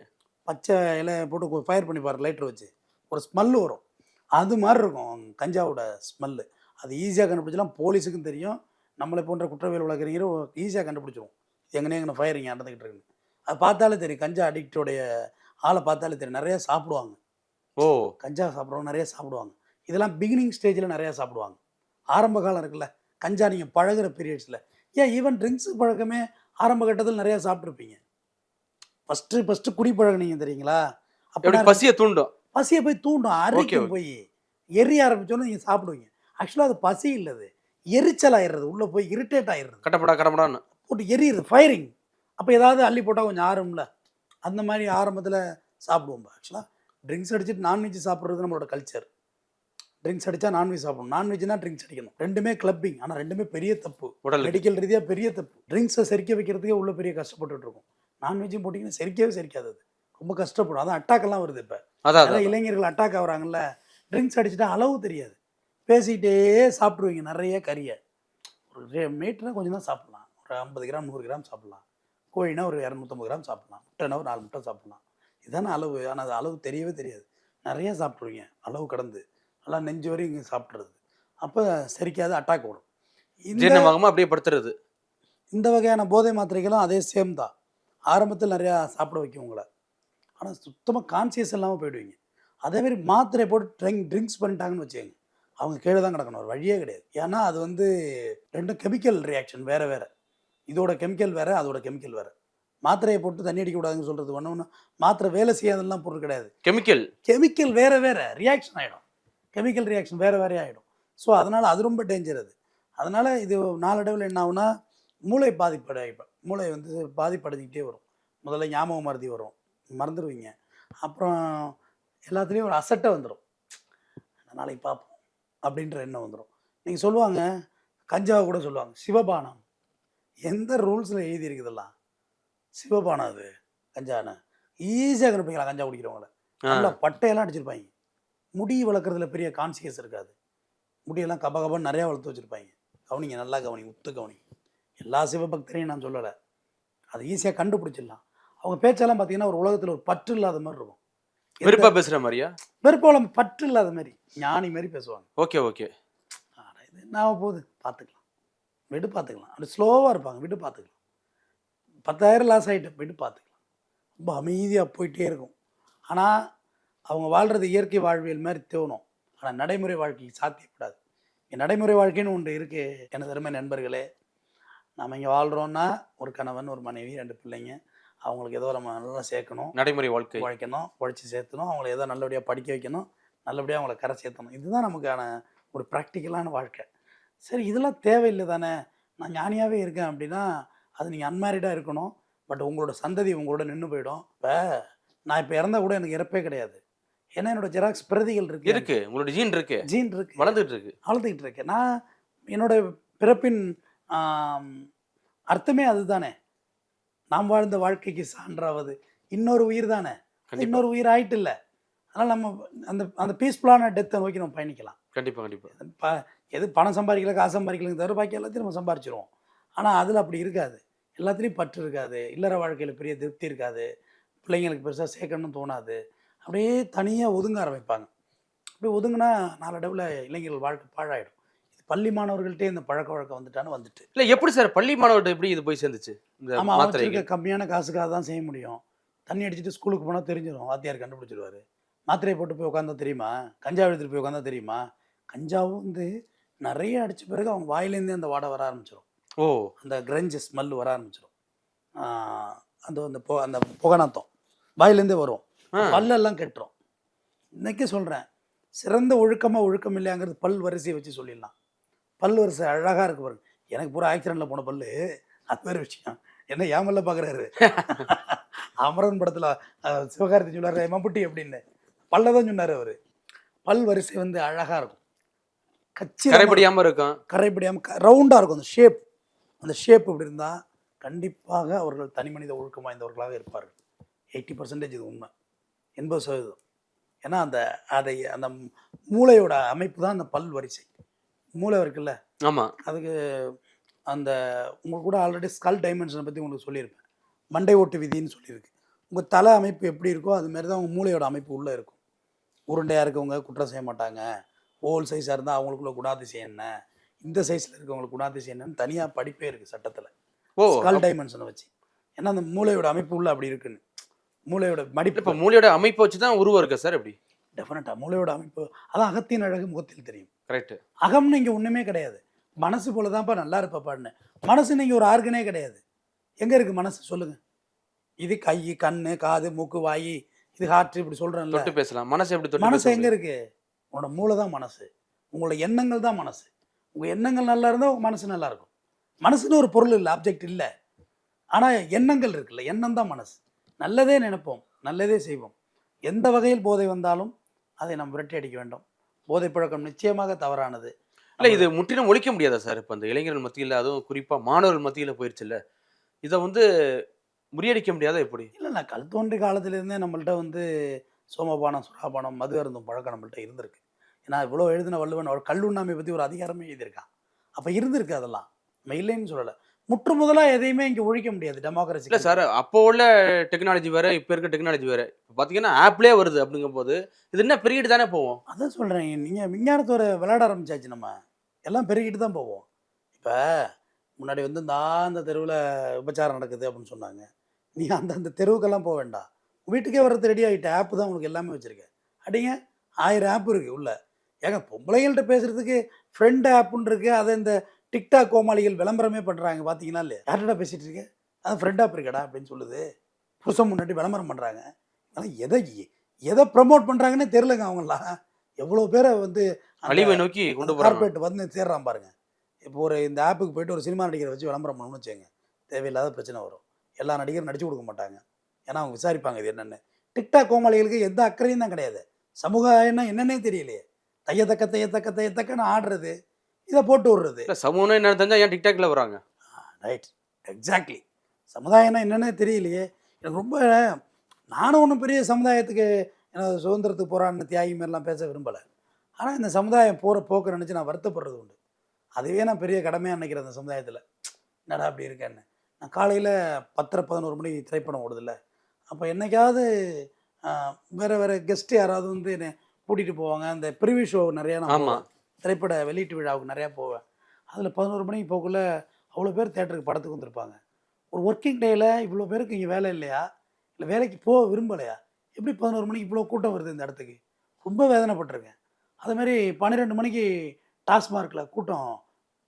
பச்சை இலையை போட்டு ஃபயர் பண்ணி பாரு, லைட்டர் வச்சு ஒரு ஸ்மெல்லு வரும். அது மாதிரி இருக்கும் கஞ்சாவோட ஸ்மெல்லு. அது ஈஸியாக கண்டுபிடிச்சலாம். போலீஸுக்கும் தெரியும், நம்மளை போன்ற குற்றவியல் வழக்கறிஞரும் ஈஸியாக கண்டுபிடிச்சிருவோம் எங்கனே ஃபயரிங் நடந்துக்கிட்டு இருக்குன்னு. அது பார்த்தாலே தெரியும். கஞ்சா அடிக்டோடைய ஆளை பார்த்தாலே தெரியும். நிறையா சாப்பிடுவாங்க. கஞ்சா சாப்பிட்றவங்க நிறையா சாப்பிடுவாங்க. இதெல்லாம் பிகினிங் ஸ்டேஜில் நிறையா சாப்பிடுவாங்க. ஆரம்ப காலம் இருக்குல்ல, கஞ்சா நீங்கள் பழகிற பீரியட்ஸில். ஈவன் ட்ரிங்க்ஸு பழக்கமே ஆரம்ப கட்டத்தில் நிறையா சாப்பிட்ருப்பீங்க. ஃபஸ்ட்டு குடி பழகினீங்க தெரியுங்களா? அப்போ பசியை போய் தூண்டும், அரைக்கும். போய் எரிய ஆரம்பிச்சோன்னு நீங்கள் சாப்பிடுவீங்க. ஆக்சுவலாக அது பசி இல்லது, எரிச்சல் ஆயிடுறது. உள்ளே போய் இரிட்டேட் ஆயிடுறது, கடப்படான்னு போட்டு எரியுது, ஃபயரிங். அப்போ ஏதாவது அள்ளி போட்டால் கொஞ்சம் ஆறும்ல, அந்த மாதிரி ஆரம்பத்தில் சாப்பிடுவோம். ஆக்சுவலாக ட்ரிங்க்ஸ் அடிச்சுட்டு நான்வெஜ் சாப்பிட்றது நம்மளோட கல்ச்சர். ட்ரிங்க்ஸ் அடித்தா நான்வெஜ் சாப்பிடணும், நான்வெஜ்னா ட்ரிங்க்ஸ் அடிக்கணும். ரெண்டுமே கிளப்பிங். ஆனால் ரெண்டுமே பெரிய தப்பு, மெடிக்கல் ரீதியாக பெரிய தப்பு. ட்ரிங்க்ஸை செரிக்க வைக்கிறதுக்கே உள்ள பெரிய கஷ்டப்பட்டுட்டு இருக்கும். நான்வெஜ்ஜும் போட்டிங்கன்னா செரிக்காது, அது ரொம்ப கஷ்டப்படும். அதான் அட்டாக்கெல்லாம் வருது. இப்போ அதான் இளைஞர்கள் அட்டாக் ஆகுறாங்கல்ல, ட்ரிங்க்ஸ் அடிச்சுட்டா அளவு தெரியாது, பேசிக்கிட்டே சாப்பிட்ருவீங்க நிறைய கறியை. ஒரு மீட்னா கொஞ்சம் தான் சாப்பிட்லாம், ஒரு 50 கிராம் 100 கிராம் சாப்பிட்லாம். கோழினா ஒரு 250 கிராம் சாப்பிட்லாம். முட்டைனா ஒரு 4 முட்டை சாப்பிட்லாம். இதுதானே அளவு. ஆனால் அது அளவு தெரியவே தெரியாது. நிறைய சாப்பிட்ருவீங்க அளவு கடந்து, நல்லா நெஞ்சு வரையும் இங்கே சாப்பிட்றது. அப்போ செரிக்காது, அட்டாக் ஓடும். அப்படியே படுத்துறது. இந்த வகையான போதை மாத்திரைகளும் அதே சேம் தான். ஆரம்பத்தில் நிறையா சாப்பிட வைக்கும் உங்களை, ஆனால் சுத்தமாக கான்சியஸ் இல்லாமல் போயிடுவீங்க. அதேமாரி மாத்திரை போட்டு ட்ரிங்க்ஸ் பண்ணிட்டாங்கன்னு வச்சுக்கோங்க, அவங்க கீழே தான் கிடக்கணும், ஒரு வழியே கிடையாது. ஏன்னா அது வந்து ரெண்டும் கெமிக்கல் ரியாக்ஷன் வேறு. இதோட கெமிக்கல் வேறு, அதோட கெமிக்கல் வேறு. மாத்திரையை போட்டு தண்ணி அடிக்கக்கூடாதுன்னு சொல்கிறது ஒன்று. மாத்திரை வேலை செய்யாதெல்லாம் பொருள் கிடையாது. கெமிக்கல் வேறு ரியாக்ஷன் ஆகிடும். கெமிக்கல் ரியாக்ஷன் வேறு ஆகிடும். ஸோ அதனால் அது ரொம்ப டேஞ்சர். அதனால் இது நாளடைவில் என்ன ஆகுனா, மூளை மூளை வந்து பாதிப்படைஞ்சிக்கிட்டே வரும். முதல்ல ஞாபக மறதி வரும், மறந்துடுவீங்க. அப்புறம் எல்லாத்துலேயும் ஒரு அசட்டை வந்துடும், நாளைக்கு பார்ப்போம் அப்படின்ற எண்ணம் வந்துடும். நீங்கள் சொல்லுவாங்க, கஞ்சாவை கூட சொல்லுவாங்க சிவபானம். எந்த ரூல்ஸில் எழுதி இருக்குதெல்லாம் சிவபானம்? அது கஞ்சான ஈஸியாக கண்டுபிடிக்கலாம். கஞ்சா குடிக்கிறவங்கள நல்லா பட்டையெல்லாம் அடிச்சிருப்பாங்க. முடி வளர்க்குறதுல பெரிய கான்சியஸ் இருக்காது. முடியெல்லாம் கபகபன்னு நிறையா வளர்த்து வச்சுருப்பாங்க. கவனிங்க, நல்லா கவனிங்க, உத்து கவனிங்க. எல்லா சிவபக்தரையும் நான் சொல்லலை, அது ஈஸியாக கண்டுபிடிச்சிடலாம். அவங்க பேச்செல்லாம் பார்த்தீங்கன்னா ஒரு உலகத்தில் ஒரு பற்று இல்லாத மாதிரி இருக்கும். வெறுப்பாக பேசுகிற மாதிரியா? வெறுப்பாக பற்று இல்லாத மாதிரி, ஞானி மாதிரி பேசுவாங்க. ஓகே. இது என்ன போகுது பார்த்துக்கலாம், விடு பார்த்துக்கலாம். அப்படி ஸ்லோவாக இருப்பாங்க, விடு பார்த்துக்கலாம். 10,000 லாஸ் ஆகிட்டு விடு பார்த்துக்கலாம். ரொம்ப அமைதியாக போயிட்டே இருக்கும். ஆனால் அவங்க வாழ்கிறது இயற்கை வாழ்வியல் மாதிரி தோணும். ஆனால் நடைமுறை வாழ்க்கைக்கு சாத்தியப்படாது. நடைமுறை வாழ்க்கைன்னு ஒன்று இருக்குது. எனது அருமை நண்பர்களே, நம்ம இங்கே வாழ்கிறோன்னா ஒரு கணவன், ஒரு மனைவி, 2 பிள்ளைங்க, அவங்களுக்கு ஏதோ நம்ம நல்லா சேர்க்கணும், நடைமுறை உழைக்கணும், உழைச்சி சேர்த்தணும், அவங்கள ஏதோ நல்லபடியாக படிக்க வைக்கணும், நல்லபடியாக அவங்கள கரை சேர்த்தணும். இதுதான் நமக்கான ஒரு ப்ராக்டிக்கலான வாழ்க்கை. சரி, இதெல்லாம் தேவையில்லை தானே. நான் ஞானியாகவே இருக்கேன் அப்படின்னா அது நீங்கள் அன்மேரிடாக இருக்கணும், பட் உங்களோட சந்ததி உங்களோட நின்று போயிடும். இப்போ நான் இப்போ இறந்தா கூட எனக்கு இறப்பே கிடையாது. ஏன்னா என்னோட ஜெராக்ஸ் பிரதிகள் இருக்கு, உங்களோட ஜீன் இருக்கு, ஜீன் இருக்கு, வளர்ந்துட்டு இருக்கு. வளர்ந்துக்கிட்டு இருக்கு. நான் என்னோட பிறப்பின் ஆம், அர்த்தமே அதுதானே. நாம் வாழ்ந்த வாழ்க்கைக்கு சான்றாவது இன்னொரு உயிர் தானே. கண்டிப்பா இன்னொரு உயிர் ஆயிட்டு இல்லை. அதனால் நம்ம அந்த அந்த பீஸ்ஃபுல்லான டெத்தை நோக்கி நம்ம பயணிக்கலாம். கண்டிப்பா கண்டிப்பா. எது பணம் சம்பாதிக்கல, காசு சம்பாதிக்கலங்க தவிர பாக்கி எல்லாத்தையும் நம்ம சம்பாரிச்சிருவோம். ஆனால் அதில் அப்படி இருக்காது. எல்லாத்துலேயும் பற்று இருக்காது. இல்லற வாழ்க்கையில் பெரிய திருப்தி இருக்காது. பிள்ளைங்களுக்கு பெருசாக சேர்க்கணும்னு தோணாது. அப்படியே தனியாக ஒதுங்க ஆரம்பிப்பாங்க. அப்படி ஒதுங்கினா நாளடைவில் இளைஞர்கள் வாழ்க்கை பாழாயிடும். இது பள்ளி மாணவர்கள்ட்டே இந்த பழக்க வழக்கம் வந்துட்டான்னு வந்துட்டு. இல்ல எப்படி சார் பள்ளி மாணவர்கிட்ட எப்படி இது போய் சேர்ந்துச்சு இந்த ஆமாம், அவன் மாத்திரைகள்? வச்சிருக்க கம்மியான காசுக்காக தான் செய்ய முடியும். தண்ணி அடிச்சுட்டு ஸ்கூலுக்கு போனால் தெரிஞ்சிடும், வாத்தியார் கண்டுபிடிச்சிடுவார். மாத்திரையை போட்டு போய் உட்காந்தா தெரியுமா? கஞ்சா எடுத்துகிட்டு போய் உட்காந்தா தெரியுமா? கஞ்சாவும் வந்து நிறைய அடித்த பிறகு அவங்க வாயிலேருந்தே அந்த வாடை வர ஆரம்பிச்சிடும். ஓ, அந்த கிரஞ்சு ஸ்மெல் வர ஆரம்பிச்சிடும். அந்த அந்த புகநாத்தம் வாயிலேருந்தே வரும். பல்லெல்லாம் கெட்டுரும். இன்னைக்கு சொல்கிறேன், சிறந்த ஒழுக்கமாக ஒழுக்கம் இல்லையாங்கிறது பல் வரிசையை வச்சு சொல்லிடலாம். பல் வரிசை அழகாக இருக்கு பாருங்க. எனக்கு பூரா ஆக்சிடெண்ட்டில் போன பல், அது வேறு விஷயம். என்ன ஏமல்ல பார்க்குறாரு. அமரன் படத்தில் சிவகார்த்தி சொன்னார் மம்புட்டி அப்படின்னு, பல்ல தான் சொன்னார் அவர். பல் வரிசை வந்து அழகாக இருக்கும், கரைபடியாம இருக்கும், கரைபடியாமல் ரவுண்டாக இருக்கும். அந்த ஷேப் இப்படி இருந்தால் கண்டிப்பாக அவர்கள் தனி மனித ஒழுக்கம் வாய்ந்தவர்களாக இருப்பார்கள். 80% இது உண்மை, 80%. ஏன்னா அந்த மூளையோட அமைப்பு தான் அந்த பல் வரிசை. மூளை இருக்குல்ல, ஆமா, அதுக்கு அந்த உங்களுக்கு கூட ஆல்ரெடி ஸ்கல் டைமென்ஷனை பற்றி உங்களுக்கு சொல்லியிருப்பேன். மண்டை ஓட்டு விதின்னு சொல்லியிருக்கு. உங்கள் தலை அமைப்பு எப்படி இருக்கோ அதுமாரி தான் உங்கள் மூளையோட அமைப்பு உள்ளே இருக்கும். உருண்டையாக இருக்கவங்க குற்றம் செய்ய மாட்டாங்க. ஓல் சைஸாக இருந்தால் அவங்களுக்குள்ள குணாதிசயம் என்ன, இந்த சைஸில் இருக்கவங்களுக்கு குணாதிசயம் என்னன்னு தனியாக படிப்பே இருக்குது சட்டத்தில், ஸ்கல் டைமென்ஷனை வச்சு. ஏன்னா அந்த மூளையோட அமைப்பு உள்ள அப்படி இருக்குன்னு. மூளையோட மடிப்பு, இப்போ மூளையோட அமைப்பை வச்சு தான் உருவம் இருக்கா சார்? எப்படி? டெஃபினட்டாக மூளையோட அமைப்பு அதான் அகத்தின் அழகு முகத்தில் தெரியும். கரெக்ட். அகம்னு இங்கே ஒன்றுமே கிடையாது. மனசு போல தான்ப்பா நல்லா இருப்பாப்பான்னு. மனசுன்னு இங்கே ஒரு ஆர்கனே கிடையாது. எங்கே இருக்குது மனசு சொல்லுங்கள்? இது கை, கண்ணு, காது, மூக்கு, வாய், இது ஹார்ட், இப்படி சொல்கிறேன்ல. தொட்டு பேசலாம். மனசு எப்படி தொட்டு மனசு எங்கே இருக்குது? உங்களோட மூளை தான் மனசு. உங்களோட எண்ணங்கள் தான் மனசு. உங்கள் எண்ணங்கள் நல்லா இருந்தால் உங்கள் மனசு நல்லா இருக்கும். மனசுன்னு ஒரு பொருள் இல்லை, ஆப்ஜெக்ட் இல்லை. ஆனால் எண்ணங்கள் இருக்குல்ல, எண்ணம் தான் மனசு. நல்லதே நினைப்போம், நல்லதே செய்வோம். எந்த வகையில் போதை வந்தாலும் அதை நாம் விரட்டி அடிக்க வேண்டும். போதை பழக்கம் நிச்சயமாக தவறானது. இல்லை, இது முற்றிலும் ஒழிக்க முடியாதா சார்? இப்போ இந்த இளைஞர்கள் மத்தியில், அதுவும் குறிப்பாக மாணவர்கள் மத்தியில் போயிடுச்சுல்ல, இதை வந்து முறியடிக்க முடியாத எப்படி? இல்லைண்ணா, கல் தோன்றி காலத்திலேருந்தே நம்மள்ட்ட வந்து சோமபானம், சுறாபானம், மது அருந்தும் பழக்கம் நம்மள்ட்ட இருந்திருக்கு. ஏன்னா இவ்வளோ எழுதின வள்ளுவன் அவர் கல்லுண்ணாமை பற்றி ஒரு அதிகாரமே எழுதியிருக்கான். அப்போ இருந்திருக்கு. அதெல்லாம் நம்ம இல்லைன்னு சொல்லலை. முற்று முதலாக எதையுமே இங்கே ஒழிக்க முடியாது டெமோக்ரஸி. இல்லை சார், அப்போ உள்ள டெக்னாலஜி வேறு, இப்போ இருக்க டெக்னாலஜி வேறு. இப்போ பார்த்தீங்கன்னா ஆப்லேயே வருது. அப்படிங்கும் போது இது என்ன பெருகிட்டு தானே போவோம். அதான் சொல்கிறேன், நீங்கள் விஞ்ஞானத்தோட விளையாட ஆரம்பிச்சாச்சு. நம்ம எல்லாம் பெருகிட்டு தான் போவோம். இப்போ முன்னாடி வந்து அந்த தெருவில் விபச்சாரம் நடக்குது அப்படின்னு சொன்னாங்க. நீ அந்த தெருவுக்கெல்லாம் போக வேண்டாம், வீட்டுக்கே வர்றது ரெடி ஆகிட்ட. ஆப்பு தான் உங்களுக்கு எல்லாமே வச்சுருக்கேன். அடிங்க 1000 ஆப் இருக்குது உள்ள. ஏங்க பொம்பளைங்கள்ட்ட பேசுகிறதுக்கு ஃப்ரெண்ட் ஆப்புன்னு இருக்குது. அதை இந்த டிக்டாக் கோமாளிகள் விளம்பரமே பண்ணுறாங்க, பார்த்தீங்கன்னா இல்லையா? யார்கிட்ட பேசிகிட்டு இருக்கேன், அது ஃப்ரெண்ட் ஆப் இருக்கடா அப்படின்னு சொல்லுது. புருஷன் முன்னாடி விளம்பரம் பண்ணுறாங்க. அதனால் எதை ப்ரமோட் பண்ணுறாங்கன்னே தெரிலங்க. அவங்களாம் எவ்வளோ பேரை வந்து அழிவை நோக்கி கொண்டு போகிறாங்க. கார்பரேட் வந்து தேடுறான் பாருங்க. இப்போ ஒரு இந்த ஆப்புக்கு போய்ட்டு ஒரு சினிமா நடிகரை வச்சு விளம்பரம் பண்ணணும்னு வச்சுங்க, தேவையில்லாத பிரச்சனை வரும். எல்லா நடிகரும் நடிச்சு கொடுக்க மாட்டாங்க. ஏன்னா அவங்க விசாரிப்பாங்க இது என்னென்னு. டிக்டாக் கோமாளிகளுக்கு எந்த அக்கறையும் தான் கிடையாது. சமூகம்னா என்னன்னே தெரியலையே. தையத்தக்கன்னு ஆடுறது, இதை போட்டு விடுறது. சமூகம் என்ன தெரிஞ்சா ஏன் டிக்டாக்ல வராங்க? Right, exactly. சமுதாயம்னா என்னன்னே தெரியலையே. எனக்கு ரொம்ப, நானும் ஒன்றும் பெரிய சமுதாயத்துக்கு எனது சுதந்திரத்துக்கு போராடின தியாகி மாதிரிலாம் பேச விரும்பலை. ஆனால் இந்த சமுதாயம் போகிற போக்கு நினச்சி நான் வருத்தப்படுறது உண்டு. அதுவே நான் பெரிய கடமையாக நினைக்கிறேன். அந்த சமுதாயத்தில் என்னடா அப்படி இருக்கேன்னு. நான் காலையில் 10-11 மணி திரைப்படம் ஓடுதில்ல, அப்போ என்னைக்காவது வேறு கெஸ்ட்டு யாராவது வந்து என்னை கூட்டிகிட்டு போவாங்க. அந்த ப்ரிவியூ ஷோ நிறையா நான் போவேன். திரைப்பட வெளியீட்டு விழாவுக்கு நிறையா போவேன். அதில் 11 மணிக்கு போக்குள்ள அவ்வளோ பேர் தேட்டருக்கு படத்துக்கு வந்திருப்பாங்க. ஒரு ஒர்க்கிங் டேயில் இவ்வளோ பேருக்கு இங்கே வேலை இல்லையா, இல்லை வேலைக்கு போக விரும்பலையா? எப்படி 11 மணிக்கு இவ்வளோ கூட்டம் வருது இந்த இடத்துக்கு? ரொம்ப வேதனைப்பட்டிருக்கேன். அதுமாரி 12 மணிக்கு டாஸ்மார்க்கில் கூட்டம்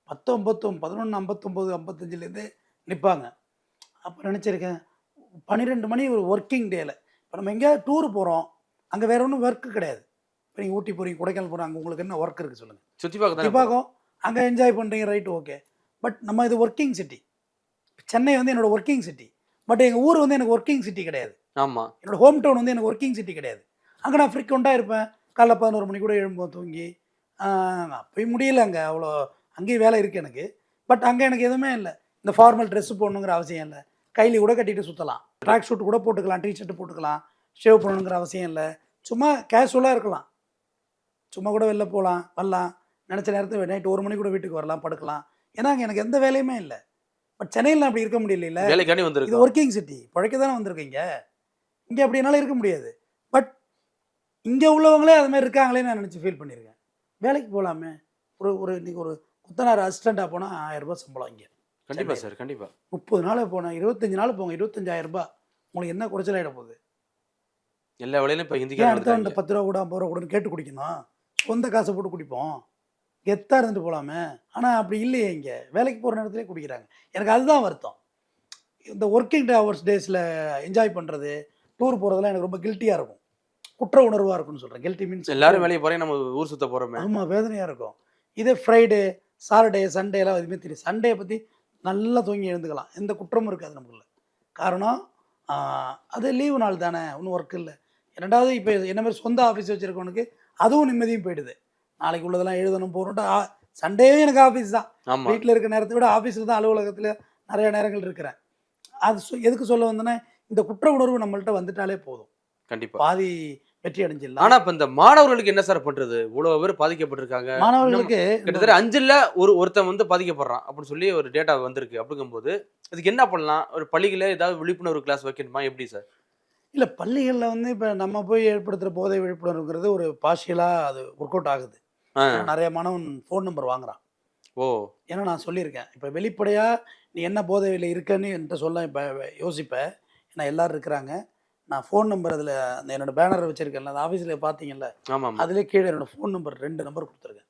10:59, 11:59, 55லேருந்தே நிற்பாங்க. அப்போ நினச்சிருக்கேன், 12 மணி ஒரு ஒர்க்கிங் டேயில். இப்போ நம்ம எங்கேயாவது டூர் போகிறோம், அங்கே வேறு ஒன்றும் ஒர்க்கு கிடையாது. இப்போ நீங்கள் ஊட்டி போகிறீங்க, கொடைக்கானல் போகிறோம், அங்கே உங்களுக்கு என்ன ஒர்க் இருக்குது சொல்லுங்கள்? சுற்றி பார்க்கும், அங்கே என்ஜாய் பண்ணுறீங்க, ரைட்டு, ஓகே. பட் நம்ம இது ஒர்க்கிங் சிட்டி. சென்னை வந்து என்னோடய ஒர்க்கிங் சிட்டி. பட் எங்கள் ஊர் வந்து எனக்கு ஒர்க்கிங் சிட்டி கிடையாது. ஆமா. என்னோட ஹோம் டவுன் வந்து எனக்கு ஒர்க்கிங் சிட்டி கிடையாது. அங்கே நான் ஃப்ரீக்வெண்ட்டாக இருப்பேன். காலைல 11 மணி கூட எழும்போது தூங்கி அப்பயும் முடியல அங்கே அவ்வளோ. அங்கேயும் வேலை இருக்குது எனக்கு. பட் அங்கே எனக்கு எதுவுமே இல்லை. இந்த ஃபார்மல் ட்ரெஸ்ஸு போடணுங்கிற அவசியம் இல்லை. கைலி கூட கட்டிட்டு சுற்றலாம், ட்ராக் ஷூட் கூட போட்டுக்கலாம், டிஷர்ட்டு போட்டுக்கலாம், ஷேவ் பண்ணணுங்கிற அவசியம் இல்லை. சும்மா கேஷுவலாக இருக்கலாம். சும்மா கூட வெளில போகலாம், வரலாம், நினச்ச நேரத்தில் நைட்டு 1 மணி கூட வீட்டுக்கு வரலாம், படுக்கலாம். ஏன்னா அங்கே எனக்கு எந்த வேலையுமே இல்லை. பட் சென்னையில் அப்படி இருக்க முடியல. வேலைக்காண்டி இது வந்திருக்கு. ஒர்க்கிங் சிட்டி, பழைக்க தானே வந்திருக்கீங்க. இங்கே அப்படி என்னால் இருக்க முடியாது. பட் இங்கே உள்ளவங்களே அது மாதிரி இருக்காங்களே நான் நினச்சி ஃபீல் பண்ணியிருக்கேன். வேலைக்கு போகலாமே. ஒரு இன்றைக்கி ஒரு கொத்தனார் அசிஸ்டண்ட்டாக போனால் 1000 ரூபாய் சம்பளம் இங்கே. கண்டிப்பா சார், கண்டிப்பா. 30 நாள் போனால் 25 நாள் போங்க, 25,000 ரூபாய். உங்களுக்கு என்ன குறைச்சலாயிட போகுது? எல்லா வேலையிலும் இப்போ ஏன் ஹிந்திக்காரங்க அடுத்தவன்ட்ட வந்துட்டாங்க. 10 ரூபா கூட 50 ரூபா கூடன்னு கேட்டு குடிக்கணும்? சொந்த காசை போட்டு குடிப்போம், கெத்தாக இருந்துட்டு போகலாமே. ஆனால் அப்படி இல்லையே. இங்கே வேலைக்கு போகிற நேரத்துலேயே குடிக்கிறாங்க. எனக்கு அதுதான் வருத்தம். இந்த ஒர்க்கிங் ஹவர்ஸ் டேஸில் என்ஜாய் பண்ணுறது, டூர் போகிறதுலாம் எனக்கு ரொம்ப கில்ட்டியாக இருக்கும், குற்ற உணர்வாக இருக்கும்னு சொல்கிறேன். கில்ட்டி மீன்ஸ் எல்லாரும் வேலையை போறேன், நம்ம ஊர் சுத்த போறோமே. ஆமாம், வேதனையாக இருக்கும். இதே ஃப்ரைடே, சாட்டர்டே, சண்டே எல்லாம் எதுவுமே தெரியும். சண்டேயை பற்றி நல்லா தூங்கி எழுந்துக்கலாம், எந்த குற்றமும் இருக்காது நமக்குள்ள. காரணம் அது லீவு நாள் தானே, ஒன்றும் ஒர்க் இல்லை. ரெண்டாவது இப்போ என்ன மாதிரி சொந்த ஆஃபீஸ் வச்சுருக்கவனுக்கு அதுவும் நிம்மதியும் போயிடுது. நாளைக்கு உள்ளதெல்லாம் எழுதணும் போகணுன்ட்டு சண்டேவே எனக்கு ஆஃபீஸ் தான். ஆமா. வீட்டில் இருக்க நேரத்தை விட ஆஃபீஸில் தான், அலுவலகத்தில் நிறைய நேரங்கள் இருக்கிறேன். அது எதுக்கு சொல்ல வந்தேன்னா, இந்த குற்ற உணர்வு நம்மள்ட்ட வந்துட்டாலே போதும், கண்டிப்பா. பாதி வெற்றி அடைஞ்சிடலாம். ஆனா இப்ப இந்த மாணவர்களுக்கு என்ன சார் பண்றது? இவ்வளவு பேர் பாதிக்கப்பட்டிருக்காங்க. மாணவர்களுக்கு கிட்டத்தட்ட 5ல் ஒருத்தன் வந்து பாதிக்கப்படுறான் அப்படின்னு சொல்லி ஒரு டேட்டா வந்திருக்கு. அப்படிங்கும்போது இதுக்கு என்ன பண்ணலாம்? ஒரு பள்ளிகள ஏதாவது விழிப்புணர்வு கிளாஸ் வைக்கணுமா? எப்படி சார்? இல்லை, பள்ளிகளில் வந்து இப்போ நம்ம போய் ஏற்படுத்துகிற போதை விழிப்புணர்வுங்கிறது ஒரு பார்ஷியலாக அது ஒர்க் அவுட் ஆகுது. நிறைய மாணவன் ஃபோன் நம்பர் வாங்குறான். ஓ. ஏன்னா நான் சொல்லியிருக்கேன், இப்போ வெளிப்படையாக நீ என்ன போதையில் இருக்கன்னு என்கிட்ட சொல்ல இப்போ யோசிப்பேன். ஏன்னா எல்லோரும் இருக்கிறாங்க. நான் ஃபோன் நம்பர் அதில் அந்த என்னோடய பேனர் வச்சுருக்கேன்ல, அந்த ஆஃபீஸில் பார்த்தீங்கல்ல, ஆமாம். அதிலே கீழே என்னோடய ஃபோன் நம்பர் 2 நம்பர் கொடுத்துருக்கேன்.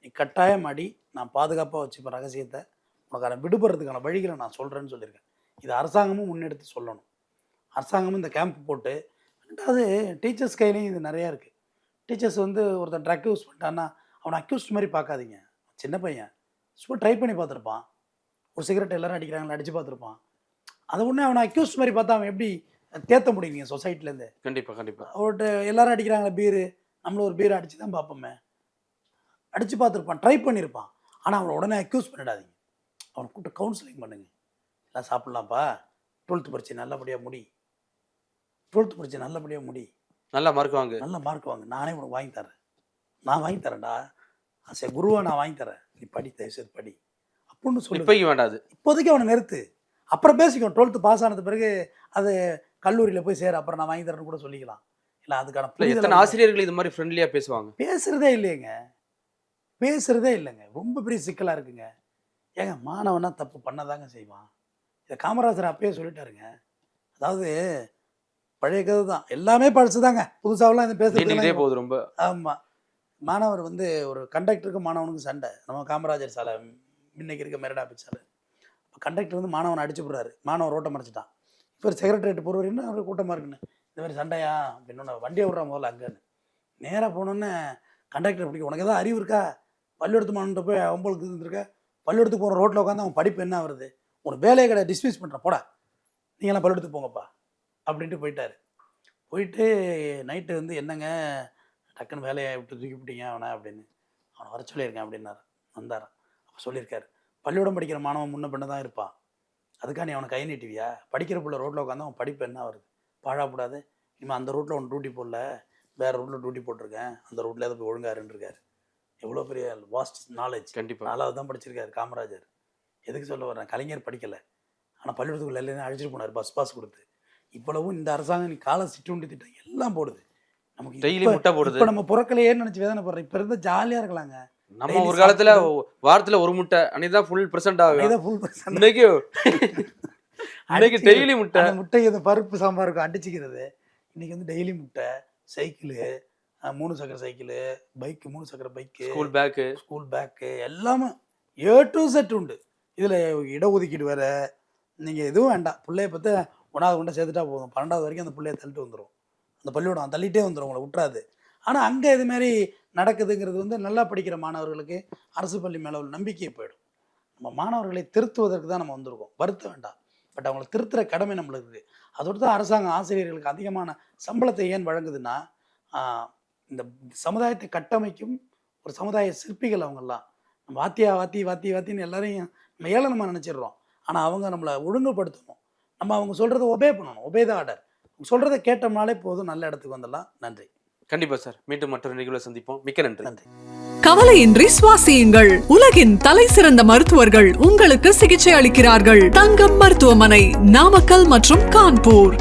நீ கட்டாயம் அடி, நான் பாதுகாப்பாக வச்சுப்பேன் ரகசியத்தை. உனக்கான விடுபடுறதுக்கான வழிகளை நான் சொல்கிறேன்னு சொல்லியிருக்கேன். இது அரசாங்கமும் முன்னெடுத்து சொல்லணும். அரசாங்கமும் இந்த கேம்ப் போட்டு. ரெண்டாவது டீச்சர்ஸ் கையிலையும் இது நிறையா இருக்குது. டீச்சர்ஸ் வந்து ஒருத்தன் ட்ரக் யூஸ் பண்ணிட்டான்னா அவனை அக்யூஸ்ட் மாதிரி பார்க்காதீங்க. சின்ன பையன் சும்மா ட்ரை பண்ணி பார்த்துருப்பான். ஒரு சிகரெட் எல்லோரும் அடிக்கிறாங்களா, அடித்து பார்த்துருப்பான். அதை ஒன்று அவனை அக்யூஸ்ட் மாதிரி பார்த்தா அவன் எப்படி தேத்த முடியுங்க சொசைட்டிலேருந்து? கண்டிப்பாக கண்டிப்பாக. அவர்கிட்ட எல்லாரும் அடிக்கிறாங்களே பீரு, நம்மளும் ஒரு பீர் அடித்து தான் பார்ப்போமே. அடித்து பார்த்துருப்பான், ட்ரை பண்ணியிருப்பான். ஆனால் அவனை உடனே அக்யூஸ் பண்ணிடாதீங்க. அவனை கூப்பிட்டு கவுன்சிலிங் பண்ணுங்க. எல்லாம் சாப்பிட்லாம்ப்பா, 12th பரீட்சை நல்லபடியாக முடி, 12th பரீட்சை நல்லபடியாக முடி, நல்லா மார்க் வாங்க, நல்ல மார்க் வாங்க, நானே உனக்கு வாங்கி தரேன், நான் வாங்கி தரேன்டா, ஆசை குருவா நான் வாங்கி தரேன், நீ படி, தயவுசெய்து படி அப்படின்னு சொல்லி. இப்போதைக்கு வேண்டாது, இப்போதைக்கு அவனை நிறுத்து, அப்புறம் பேசிக்கோ. 12th பாஸ் ஆனது பிறகு அது கல்லூரியில் போய் சேர, அப்புறம் நான் வாங்கி தரேன்னு கூட சொல்லிக்கலாம். இல்லை அதுக்கான எத்தனை ஆசிரியர்கள் இது மாதிரி ஃப்ரெண்ட்லியாக பேசுவாங்க? பேசுகிறதே இல்லையேங்க, பேசுகிறதே இல்லைங்க. ரொம்ப பெரிய சிக்கலாக இருக்குங்க. ஏங்க, மாணவனா தப்பு பண்ணதாங்க செய்வான். இதை காமராஜர் அப்பயே சொல்லிட்டாருங்க. அதாவது பழைய கதை தான், எல்லாமே பழசு தாங்க, புதுசாகலாம் இந்த பேசுறதே போகுது ரொம்ப. ஆமாம். மாணவர் வந்து ஒரு கண்டக்டருக்கு மாணவனுக்கு சண்டை, நம்ம காமராஜர் சாலை இன்னைக்கு இருக்க மெரினா பீச் சாலை. இப்போ கண்டக்டர் வந்து மாணவனை அடிச்சு போடுறாரு, மாணவன் ரோட்டை மறைச்சிட்டான். இப்போ செக்ரட்டரியேட் போடுவார், என்ன அவர் கூட்டமாக இருக்குன்னு, இந்த மாதிரி சண்டையா அப்படின்னு வண்டியை விட்றா முதல்ல அங்கேன்னு. நேராக போனோன்னே கண்டக்டர் பிடிக்கும், உனக்கு எதாவது அறிவு இருக்கா, பள்ளிக்கூடத்து மாணவன்ட்ட போய் அவங்களுக்கு இருந்திருக்க, பள்ளிக்கூடத்துக்கு போகிற ரோட்டில் உட்காந்து அவன் படிப்பு என்ன வருது, உனக்கு வேலையை கிடையாது, டிஸ்மிஸ் பண்ணுறேன் போடா, நீங்களாம் பள்ளிக்கூடத்துக்கு போங்கப்பா அப்படின்ட்டு போயிட்டார். போயிட்டு நைட்டு வந்து என்னங்க டக்குன்னு வேலையை விட்டு தூக்கி விட்டீங்க அவனை அப்படின்னு, அவனை வர சொல்லியிருக்கேன் அப்படின்னாரு. வந்தாரான். அப்போ சொல்லியிருக்காரு, பள்ளிக்கூடம் படிக்கிற மாணவன் முன்ன பண்ண தான் இருப்பான், அதுக்காக நீ அவனை கை நீட்டுவியா, படிக்கிற பிள்ளை ரோட்டில் உட்காந்து அவன் படிப்பு என்ன வருது, பாழாப்படாது, இனிமேல் அந்த ரூட்டில் அவன் டியூட்டி போடல, வேறு ரூட்டில் டியூட்டி போட்டிருக்கேன், அந்த ரூட்டில் எதை போய் ஒழுங்காருன்றிருக்காரு. எவ்வளோ பெரிய வாஸ்ட் நாலேஜ். கண்டிப்பாக 4வது தான் படிச்சிருக்காரு காமராஜர். எதுக்கு சொல்ல வர்றேன், கலைஞர் படிக்கலை, ஆனால் பள்ளிக்கூடத்துக்குள்ள எல்லாரும் அழைச்சிட்டு போனார் பஸ் பாஸ் கொடுத்து. இவ்வளவும் இந்த அரசாங்கம் நீ காலை சிற்றுண்டி திட்டம் எல்லாம் போடுது, நமக்கு டெய்லி முட்டை போடுது. இப்போ நம்ம பிறக்கலையேன்னு நினச்சி வேதனை போடுறோம். இப்போ இருந்தால் ஜாலியாக இருக்கலாங்க. நம்ம ஒரு காலத்துல வாரத்துல ஒரு முட்டை, அன்னைக்கு தான் ஃபுல் % ஆகும். ஃபுல் இன்னைக்கு டெய்லி முட்டை. முட்டை இந்த பருப்பு சாம்பாருக்கு அடிச்சுக்கிறது. இன்னைக்கு வந்து டெய்லி முட்டை, சைக்கிளு, 3 சக்கர சைக்கிளு, பைக்கு, 3 சக்கர பைக்கு, ஸ்கூல் பேக்கு எல்லாமே A to Z உண்டு. இதில் இடஒதுக்கீடு வேறு. நீங்கள் எதுவும் வேண்டாம், பிள்ளைய பற்றி 1வது கொண்டு சேர்த்துட்டா போதும், 12வது வரைக்கும் அந்த பிள்ளைய தள்ளிட்டு வந்துடும், அந்த பள்ளிக்கூடம் தள்ளிட்டே வந்துடும், உங்களை விட்டுறாது. ஆனால் அங்கே இதுமாரி நடக்குதுங்கிறது வந்து நல்லா படிக்கிற மாணவர்களுக்கு அரசு பள்ளி மேலே உள்ள நம்பிக்கையை போயிடும். நம்ம மாணவர்களை திருத்துவதற்கு தான் நம்ம வந்திருக்கோம், வருத்த வேண்டாம். பட் அவங்கள திருத்துற கடமை நம்மளுக்கு இருக்குது. அதோடு தான் அரசாங்கம் ஆசிரியர்களுக்கு அதிகமான சம்பளத்தை ஏன் வழங்குதுன்னா, இந்த சமுதாயத்தை கட்டமைக்கும் ஒரு சமுதாய சிற்பிகள் அவங்கெல்லாம். வாத்தின்னு எல்லாரையும் நம்ம ஏளனமாக நினச்சிடுறோம். ஆனால் அவங்க நம்மளை ஒழுங்குபடுத்தணும். நம்ம அவங்க சொல்கிறத ஒபே பண்ணணும். Obey the order. சொல்கிறத கேட்டோம்னாலே போதும், நல்ல இடத்துக்கு வந்துடலாம். நன்றி. கண்டிப்பா சார். மீண்டும் மற்றொரு நிகழ்வை சந்திப்போம். மிக்க நன்றி. நன்றி. கவலையின்றி சுவாசியுங்கள். உலகின் தலை சிறந்த மருத்துவர்கள் உங்களுக்கு சிகிச்சை அளிக்கிறார்கள். தங்கம் மருத்துவமனை, நாமக்கல் மற்றும் கான்பூர்.